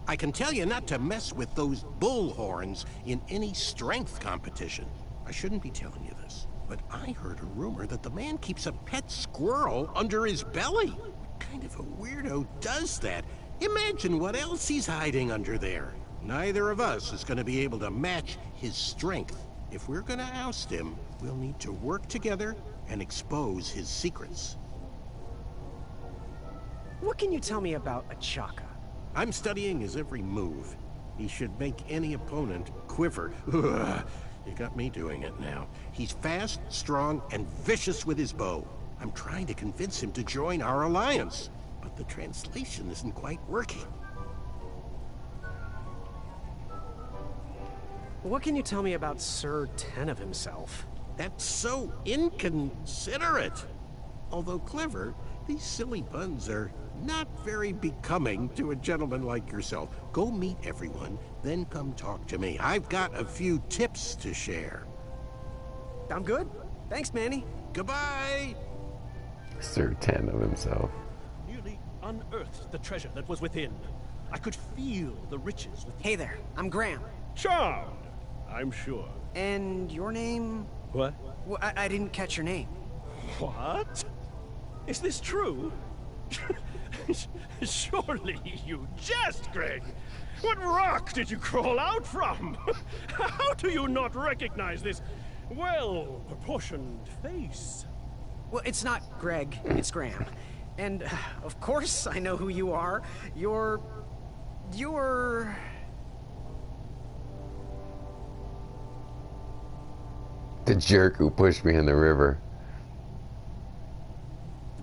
I can tell you not to mess with those bull horns in any strength competition. I shouldn't be telling you this, but I heard a rumor that the man keeps a pet squirrel under his belly. What kind of a weirdo does that? Imagine what else he's hiding under there. Neither of us is going to be able to match his strength. If we're going to oust him, we'll need to work together and expose his secrets. What can you tell me about Achaka? I'm studying his every move. He should make any opponent quiver. Ugh, you got me doing it now. He's fast, strong, and vicious with his bow. I'm trying to convince him to join our alliance, but the translation isn't quite working. What can you tell me about Sir Tenov himself? That's so inconsiderate. Although clever, these silly puns are not very becoming to a gentleman like yourself. Go meet everyone, then come talk to me. I've got a few tips to share. I'm good. Thanks, Manny. Goodbye! Sir 10 of himself. Nearly unearthed the treasure that was within. I could feel the riches within. Hey there, I'm Graham. Charmed, I'm sure. And your name? What? Well, I didn't catch your name. What? Is this true? Surely you jest, Greg. What rock did you crawl out from? How do you not recognize this well-proportioned face? Well, it's not Greg, it's Graham. And, of course, I know who you are. You're... The jerk who pushed me in the river.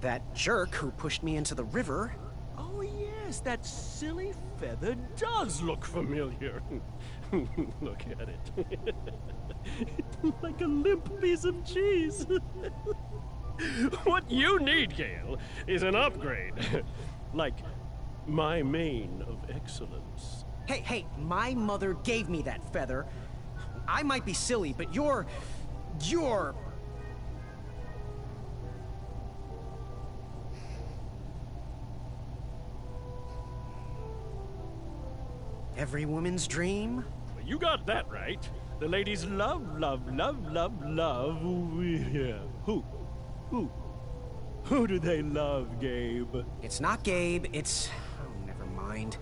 That jerk who pushed me into the river? Oh yes, that silly feather does look familiar. Look at it. It's like a limp piece of cheese. What you need, Gale, is an upgrade. Like my mane of excellence. Hey, my mother gave me that feather. I might be silly, but you're... Every woman's dream? Well, you got that right. The ladies love. Yeah. Who? Who do they love, Gabe? It's not Gabe, it's... Oh, never mind.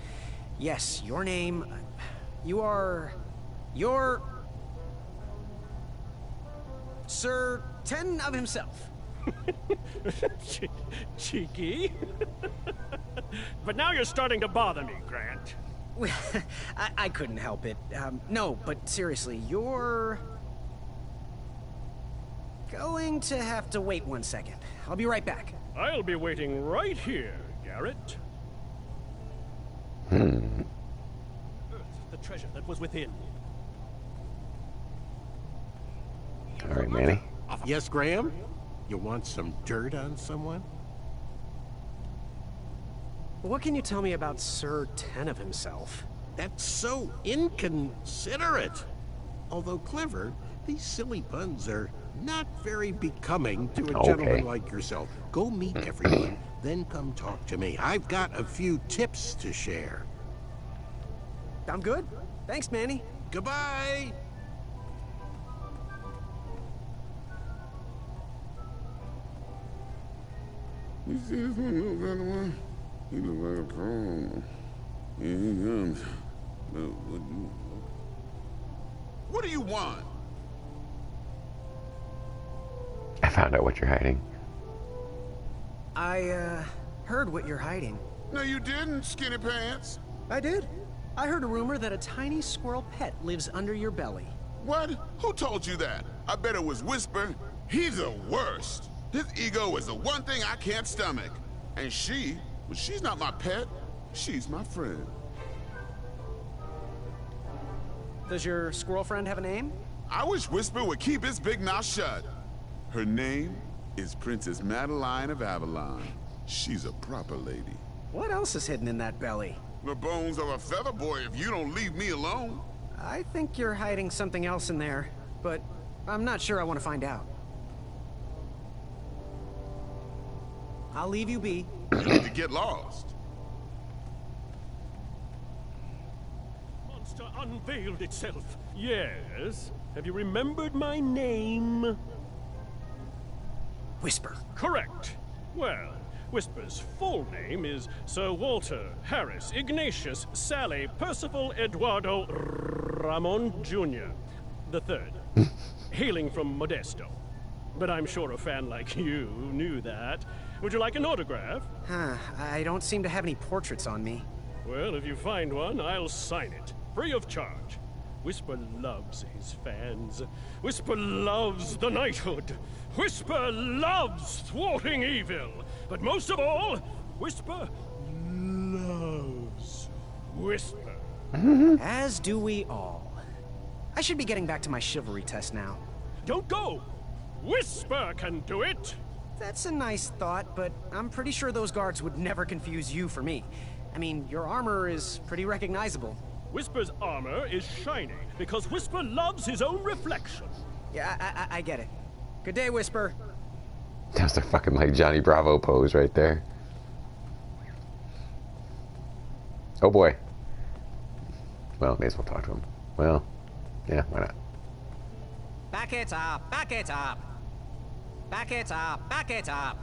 Yes, your name... You're... Sir Ten of himself. Cheeky. But now you're starting to bother me, Grant. I couldn't help it. No, but seriously, you're... going to have to wait 1 second. I'll be right back. I'll be waiting right here, Garrett. Earth, the treasure that was within. All right, Manny. Yes, Graham? You want some dirt on someone? What can you tell me about Sir Ten of himself? That's so inconsiderate. Although clever, these silly puns are not very becoming to a gentleman like yourself. Go meet everyone, then come talk to me. I've got a few tips to share. I'm good. Thanks, Manny. Goodbye! You see this one look like the one? He look like a pro. Here he comes. What do you want? I found out what you're hiding. I, heard what you're hiding. No, you didn't, skinny pants. I did. I heard a rumor that a tiny squirrel pet lives under your belly. What? Who told you that? I bet it was Whisper. He's the worst. His ego is the one thing I can't stomach. And she, well, she's not my pet. She's my friend. Does your squirrel friend have a name? I wish Whisper would keep his big mouth shut. Her name is Princess Madeline of Avalon. She's a proper lady. What else is hidden in that belly? The bones of a feather boy if you don't leave me alone. I think you're hiding something else in there, but I'm not sure I want to find out. I'll leave you be. You need to get lost. unveiled itself. Yes. Have you remembered my name? Whisper. Correct. Well, Whisper's full name is Sir Walter Harris Ignatius Sally Percival Eduardo Ramon Jr. the Third, hailing from Modesto. But I'm sure a fan like you knew that. Would you like an autograph? I don't seem to have any portraits on me. Well, if you find one, I'll sign it, free of charge. Whisper loves his fans. Whisper loves the knighthood. Whisper loves thwarting evil. But most of all, Whisper loves Whisper. As do we all. I should be getting back to my chivalry test now. Don't go! Whisper can do it! That's a nice thought, but I'm pretty sure those guards would never confuse you for me. I mean, your armor is pretty recognizable. Whisper's armor is shiny because Whisper loves his own reflection. Yeah, I get it. Good day, Whisper. That's their fucking like Johnny Bravo pose right there. Oh boy. Well, may as well talk to him. Well, yeah, why not? Back it up, back it up. Back it up, back it up.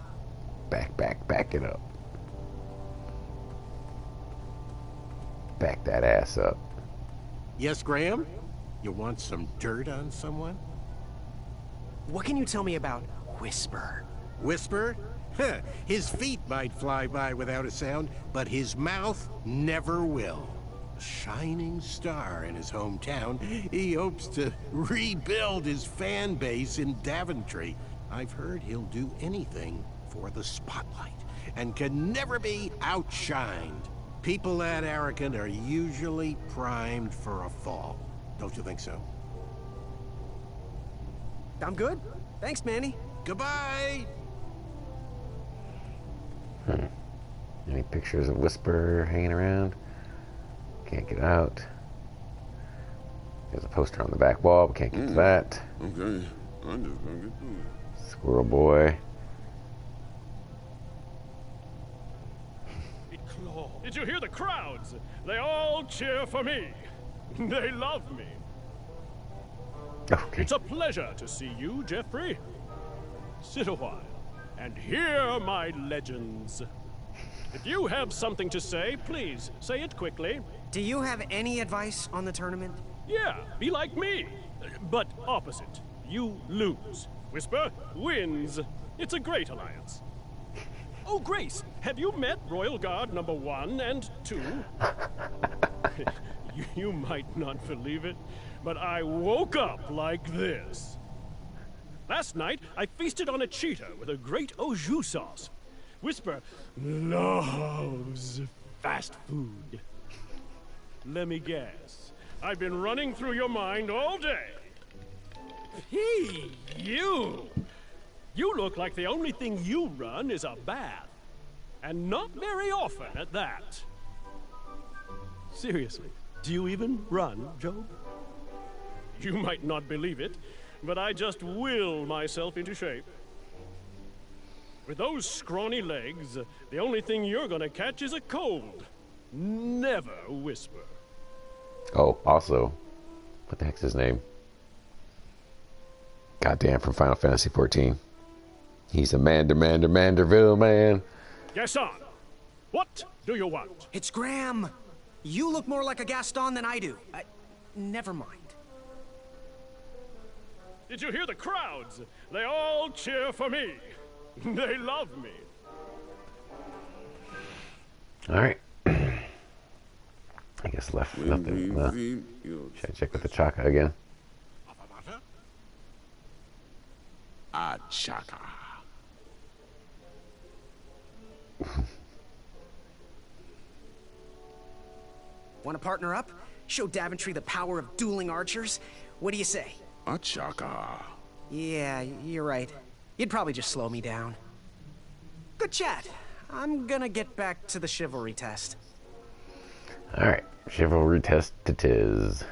Back it up. Back that ass up. Yes, Graham? You want some dirt on someone? What can you tell me about Whisper? Whisper? Huh, his feet might fly by without a sound, but his mouth never will. A shining star in his hometown, he hopes to rebuild his fan base in Daventry. I've heard he'll do anything for the spotlight, and can never be outshined. People that arrogant are usually primed for a fall. Don't you think so? I'm good. Thanks, Manny. Goodbye! Any pictures of Whisper hanging around? Can't get out. There's a poster on the back wall, but can't get to that. Okay, I'm just gonna get through it. Squirrel Boy. Did you hear the crowds? They all cheer for me. They love me. Okay. It's a pleasure to see you, Jeffrey. Sit a while and hear my legends. If you have something to say, please say it quickly. Do you have any advice on the tournament? Yeah, be like me. But opposite. You lose. Whisper wins. It's a great alliance. Oh, Grace, have you met Royal Guard number 1 and 2? You might not believe it, but I woke up like this. Last night, I feasted on a cheetah with a great au jus sauce. Whisper loves fast food. Let me guess. I've been running through your mind all day. Hey, you! You look like the only thing you run is a bath. And not very often at that. Seriously, do you even run, Job? You might not believe it, but I just will myself into shape. With those scrawny legs, the only thing you're gonna catch is a cold. Never Whisper. Oh, also, what the heck's his name? Goddamn, from Final Fantasy XIV. He's a Manderville man. Yes, on. What do you want? It's Graham. You look more like a Gaston than I do. Never mind. Did you hear the crowds? They all cheer for me. They love me. Alright. I guess left nothing. Should I check with the Chaka again? Chaka. Want to partner up? Show Daventry the power of dueling archers? What do you say? Chaka. Yeah, you're right. You'd probably just slow me down. Good chat. I'm gonna get back to the chivalry test. Alright, chivalry test it is.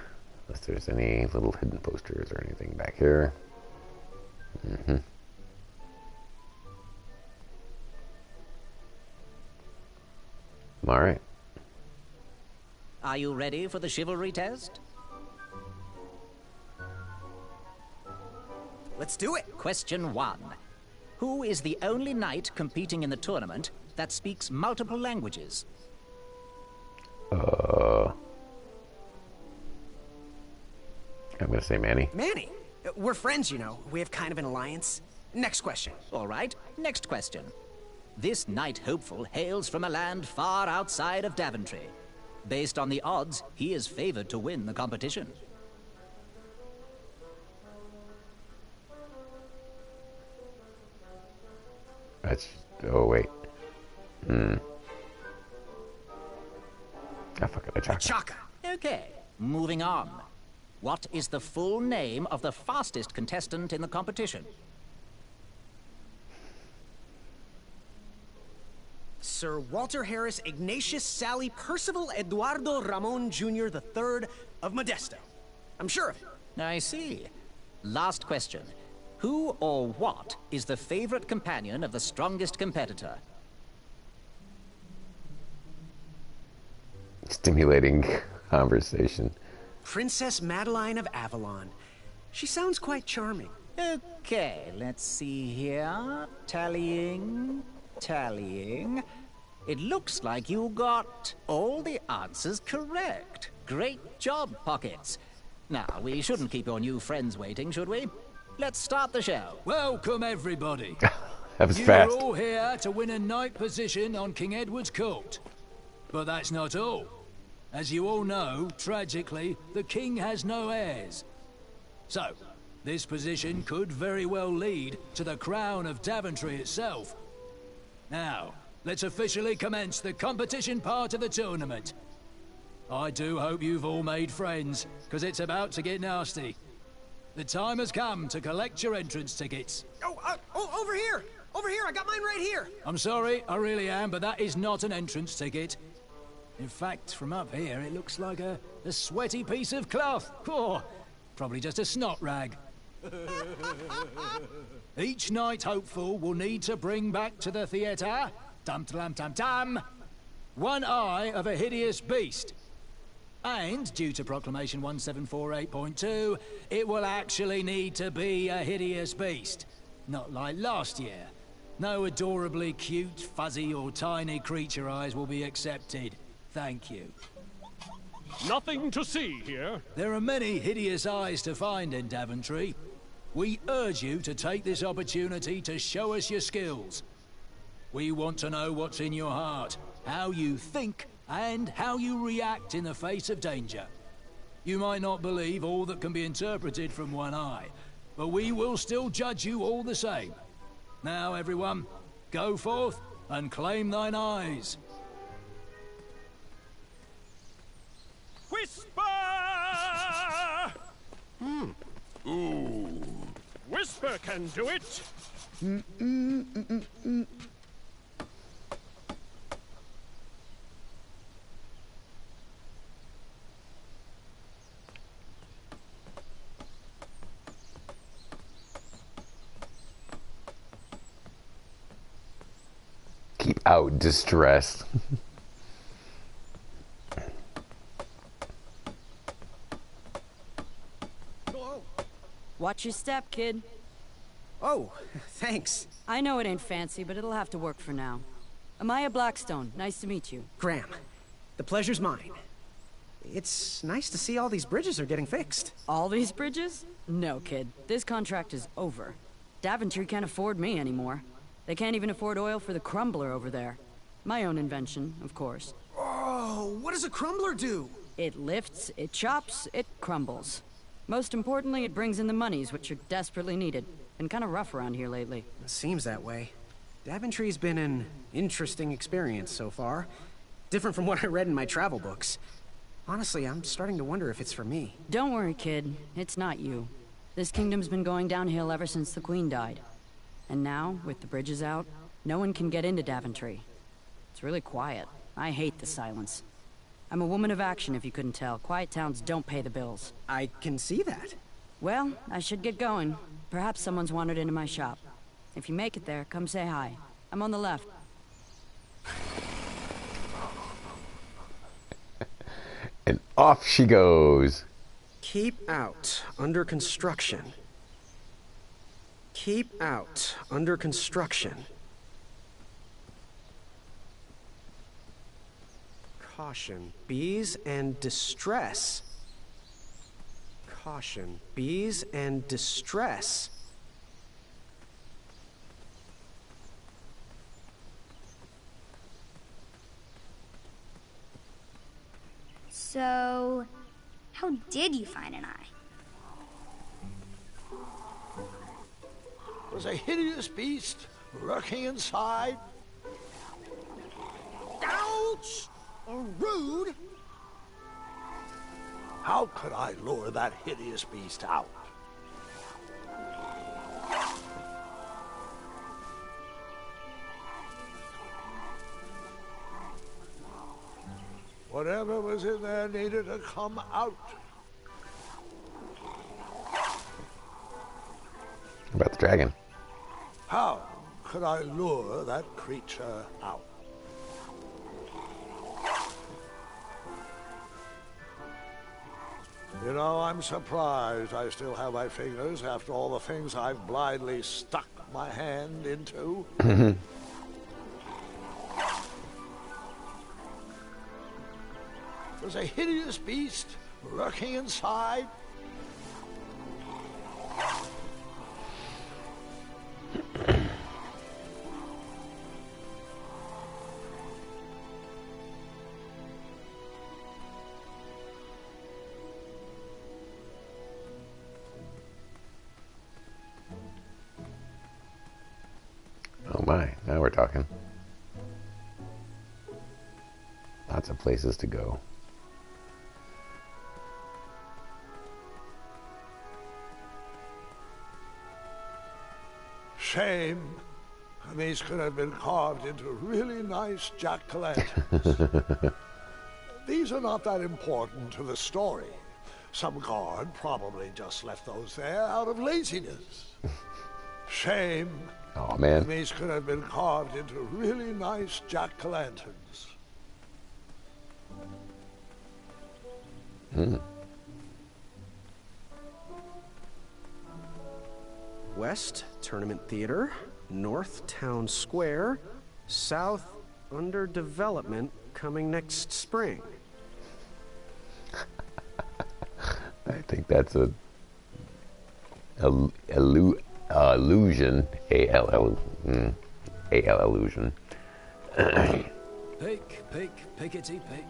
Unless there's any little hidden posters or anything back here. Alright. Are you ready for the chivalry test? Let's do it. Question 1. Who is the only knight competing in the tournament that speaks multiple languages? I'm gonna say Manny. Manny. We're friends, you know. We have kind of an alliance. Next question. All right, next question. This knight hopeful hails from a land far outside of Daventry. Based on the odds, he is favored to win the competition. That's. Oh, wait. I fucking Chaka. Okay, moving on. What is the full name of the fastest contestant in the competition? Sir Walter Harris Ignatius Sally Percival Eduardo Ramon Jr. III of Modesto. I'm sure of it. I see. Last question. Who or what is the favorite companion of the strongest competitor? Stimulating conversation. Princess Madeline of Avalon. She sounds quite charming. Okay, let's see here. Tallying. It looks like you got all the answers correct. Great job, Pockets. Now, we shouldn't keep your new friends waiting, should we? Let's start the show. Welcome, everybody. That was you fast. are all here to win a knight position on King Edward's court. But that's not all. As you all know, tragically, the king has no heirs. So, this position could very well lead to the crown of Daventry itself. Now, let's officially commence the competition part of the tournament. I do hope you've all made friends, because it's about to get nasty. The time has come to collect your entrance tickets. Oh, over here! Over here, I got mine right here! I'm sorry, I really am, but that is not an entrance ticket. In fact, from up here, it looks like a sweaty piece of cloth. Oh, probably just a snot rag. Each knight hopeful will need to bring back to the theatre, dum-dum-dum-dum, one eye of a hideous beast. And, due to Proclamation 1748.2, it will actually need to be a hideous beast. Not like last year. No adorably cute, fuzzy, or tiny creature eyes will be accepted. Thank you. Nothing to see here. There are many hideous eyes to find in Daventry. We urge you to take this opportunity to show us your skills. We want to know what's in your heart, how you think, and how you react in the face of danger. You might not believe all that can be interpreted from one eye, but we will still judge you all the same. Now, everyone, go forth and claim thine eyes. Whisper! Ooh. Whisper can do it. Keep out distress. Watch your step, kid. Oh, thanks. I know it ain't fancy, but it'll have to work for now. Amaya Blackstone, nice to meet you. Graham, the pleasure's mine. It's nice to see all these bridges are getting fixed. All these bridges? No, kid. This contract is over. Daventry can't afford me anymore. They can't even afford oil for the crumbler over there. My own invention, of course. Oh, what does a crumbler do? It lifts, it chops, it crumbles. Most importantly, it brings in the monies, which are desperately needed. Been kind of rough around here lately. It seems that way. Daventry's been an interesting experience so far. Different from what I read in my travel books. Honestly, I'm starting to wonder if it's for me. Don't worry, kid. It's not you. This kingdom's been going downhill ever since the Queen died. And now, with the bridges out, no one can get into Daventry. It's really quiet. I hate the silence. I'm a woman of action, if you couldn't tell. Quiet towns don't pay the bills. I can see that. Well, I should get going. Perhaps someone's wandered into my shop. If you make it there, come say hi. I'm on the left. And off she goes. Keep out. Under construction. Keep out. Under construction. Caution. Bees and distress. Caution. Bees and distress. So, how did you find an eye? Was a hideous beast lurking inside. Ouch! Rude! How could I lure that hideous beast out? Whatever was in there needed to come out. About the dragon. How could I lure that creature out? You know, I'm surprised I still have my fingers after all the things I've blindly stuck my hand into. There's a hideous beast lurking inside. Oh my, now we're talking. Lots of places to go. Shame. These could have been carved into really nice jack-o'-lanterns. These are not that important to the story. Some guard probably just left those there out of laziness. Shame. Oh man. These could have been carved into really nice jack-o'-lanterns. West, Tournament Theater. North, Town Square. South, under development, coming next spring. I think that's a illusion. illusion. Pick, pickety pick.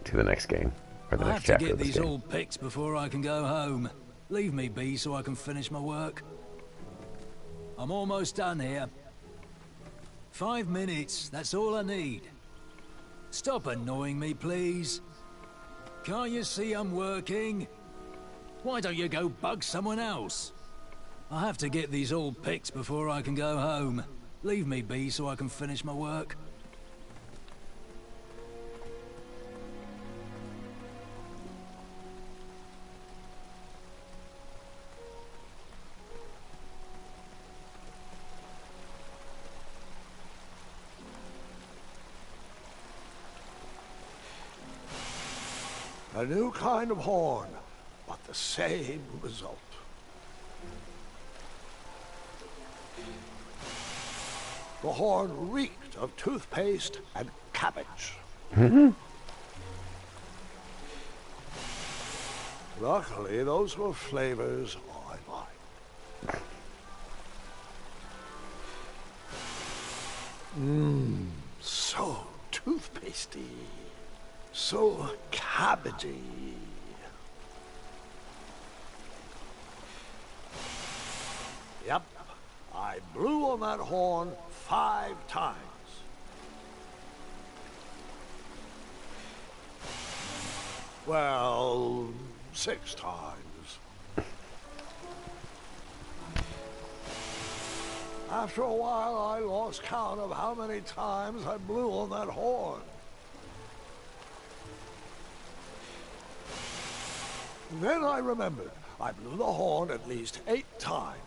To the next game. Or the I next have to chapter get of this these game. all picked before I can go home. Leave me be so I can finish my work. I'm almost done here. 5 minutes, that's all I need. Stop annoying me, please. Can't you see I'm working? Why don't you go bug someone else? I have to get these all picked before I can go home. Leave me be so I can finish my work. A new kind of horn, but the same result. The horn reeked of toothpaste and cabbage. Luckily, those were flavors I liked. So toothpastey. So cabbagey. Yep, I blew on that horn 5 times. Well, 6 times. After a while, I lost count of how many times I blew on that horn. Then I remembered, I blew the horn at least 8 times.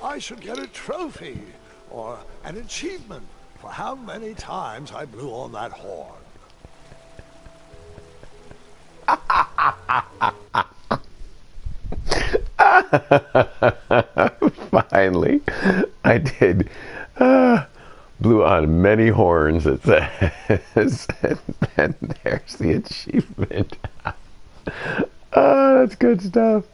I should get a trophy, or an achievement, for how many times I blew on that horn. Finally, I did. Blew on many horns, it says. And there's the achievement. That's good stuff.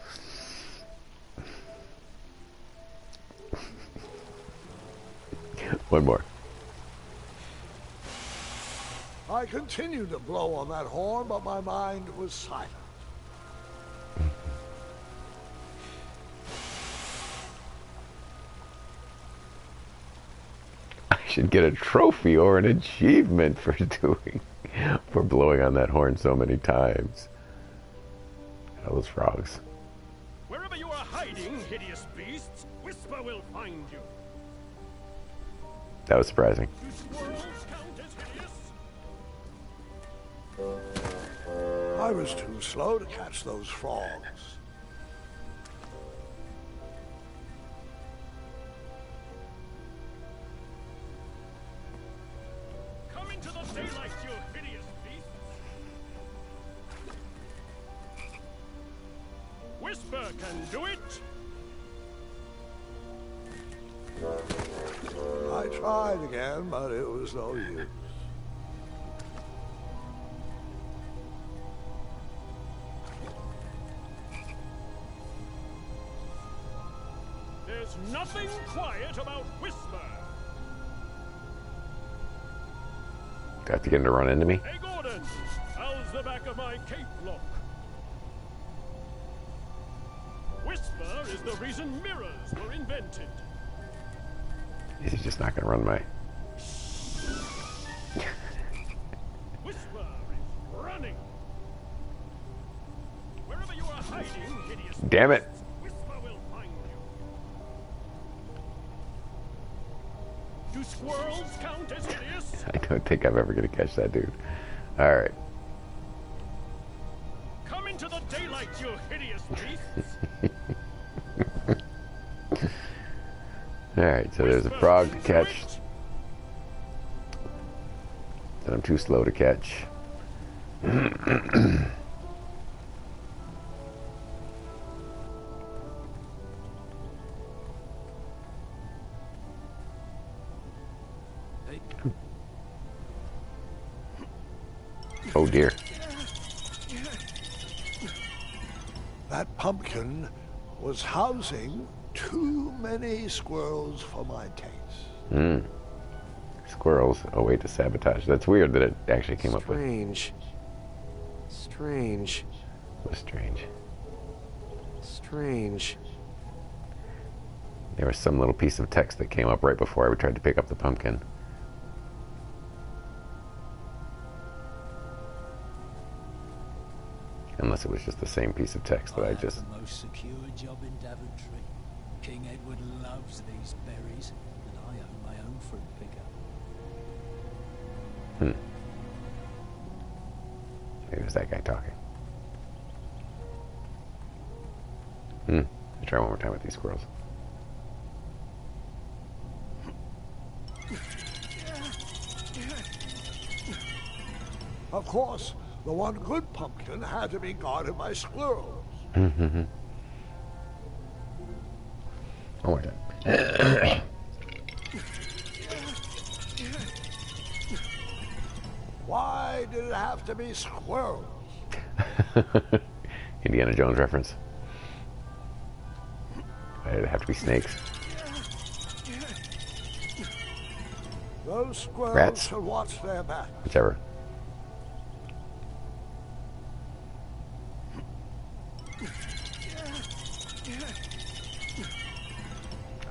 One more. I continued to blow on that horn, but my mind was silent. I should get a trophy or an achievement for blowing on that horn so many times. All those frogs. Wherever you are hiding, hideous beasts, Whisper will find you. That was surprising. Do squirrels count as hideous? I was too slow to catch those frogs. Come into the daylight, you hideous beasts. Whisper can do it. I tried again, but it was no use. There's nothing quiet about Whisper. Do I have to get him to run into me? Hey, Gordon, how's the back of my cape look? Whisper is the reason mirrors were invented. Is he just not going to run my... Whisper is running. Wherever you are hiding, hideous... Damn it. Whisper will find you. Do squirrels count as hideous? I don't think I'm ever going to catch that dude. Alright. Come into the daylight, you hideous beasts. Alright, so there's a frog to catch that I'm too slow to catch. Oh dear. That pumpkin was housing too many squirrels for my taste. Squirrels. A way to sabotage. That's weird that it actually came up with. Strange. What's strange? Strange. There was some little piece of text that came up right before I tried to pick up the pumpkin. Unless it was just the same piece of text that I just... The most secure job in Daventry. King Edward loves these berries, and I own my own fruit picker. Maybe it was that guy talking. I'll try one more time with these squirrels. Of course, the one good pumpkin had to be guarded by squirrels. One more time. Why did it have to be squirrels? Indiana Jones reference. Why did it have to be snakes? Those squirrels Rats? should watch their back. Whichever.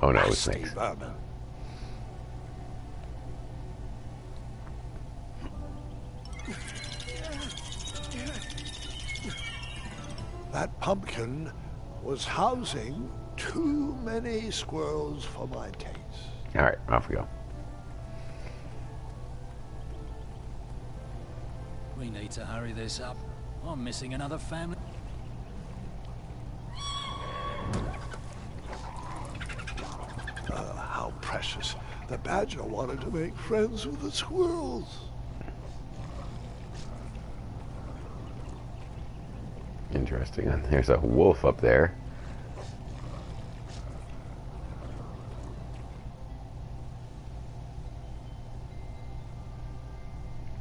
Oh no, it was snakes. Vermin. That pumpkin was housing too many squirrels for my taste. Alright, off we go. We need to hurry this up. I'm missing another family. How precious The badger wanted to make friends with the squirrels. Interesting. And there's a wolf up there.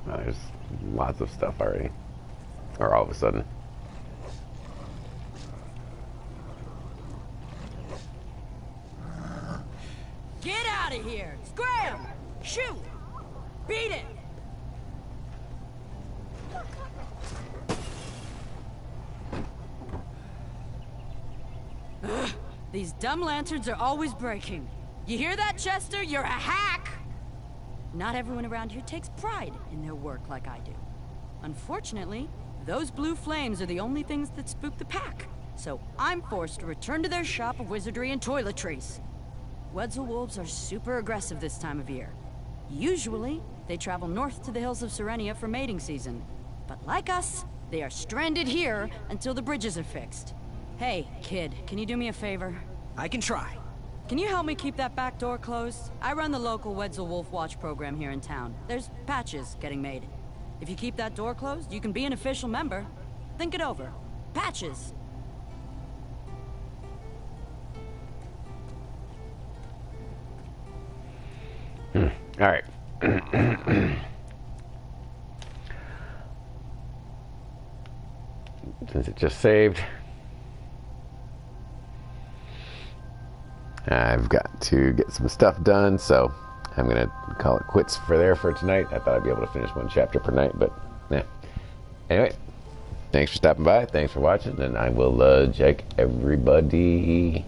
Well, there's lots of stuff already. Or all of a sudden. Get out of here! Scram! Shoot! Beat it! Ugh, these dumb lanterns are always breaking. You hear that, Chester? You're a hack! Not everyone around here takes pride in their work like I do. Unfortunately, those blue flames are the only things that spook the pack. So I'm forced to return to their shop of wizardry and toiletries. Wetzel wolves are super aggressive this time of year. Usually, they travel north to the hills of Serenia for mating season. But like us, they are stranded here until the bridges are fixed. Hey, kid, can you do me a favor? I can try. Can you help me keep that back door closed? I run the local Wetzel Wolf Watch program here in town. There's patches getting made. If you keep that door closed, you can be an official member. Think it over. Patches! All right. Since it just saved, I've got to get some stuff done, so I'm going to call it quits for tonight. I thought I'd be able to finish one chapter per night, but yeah. Anyway, thanks for stopping by. Thanks for watching, and I will check everybody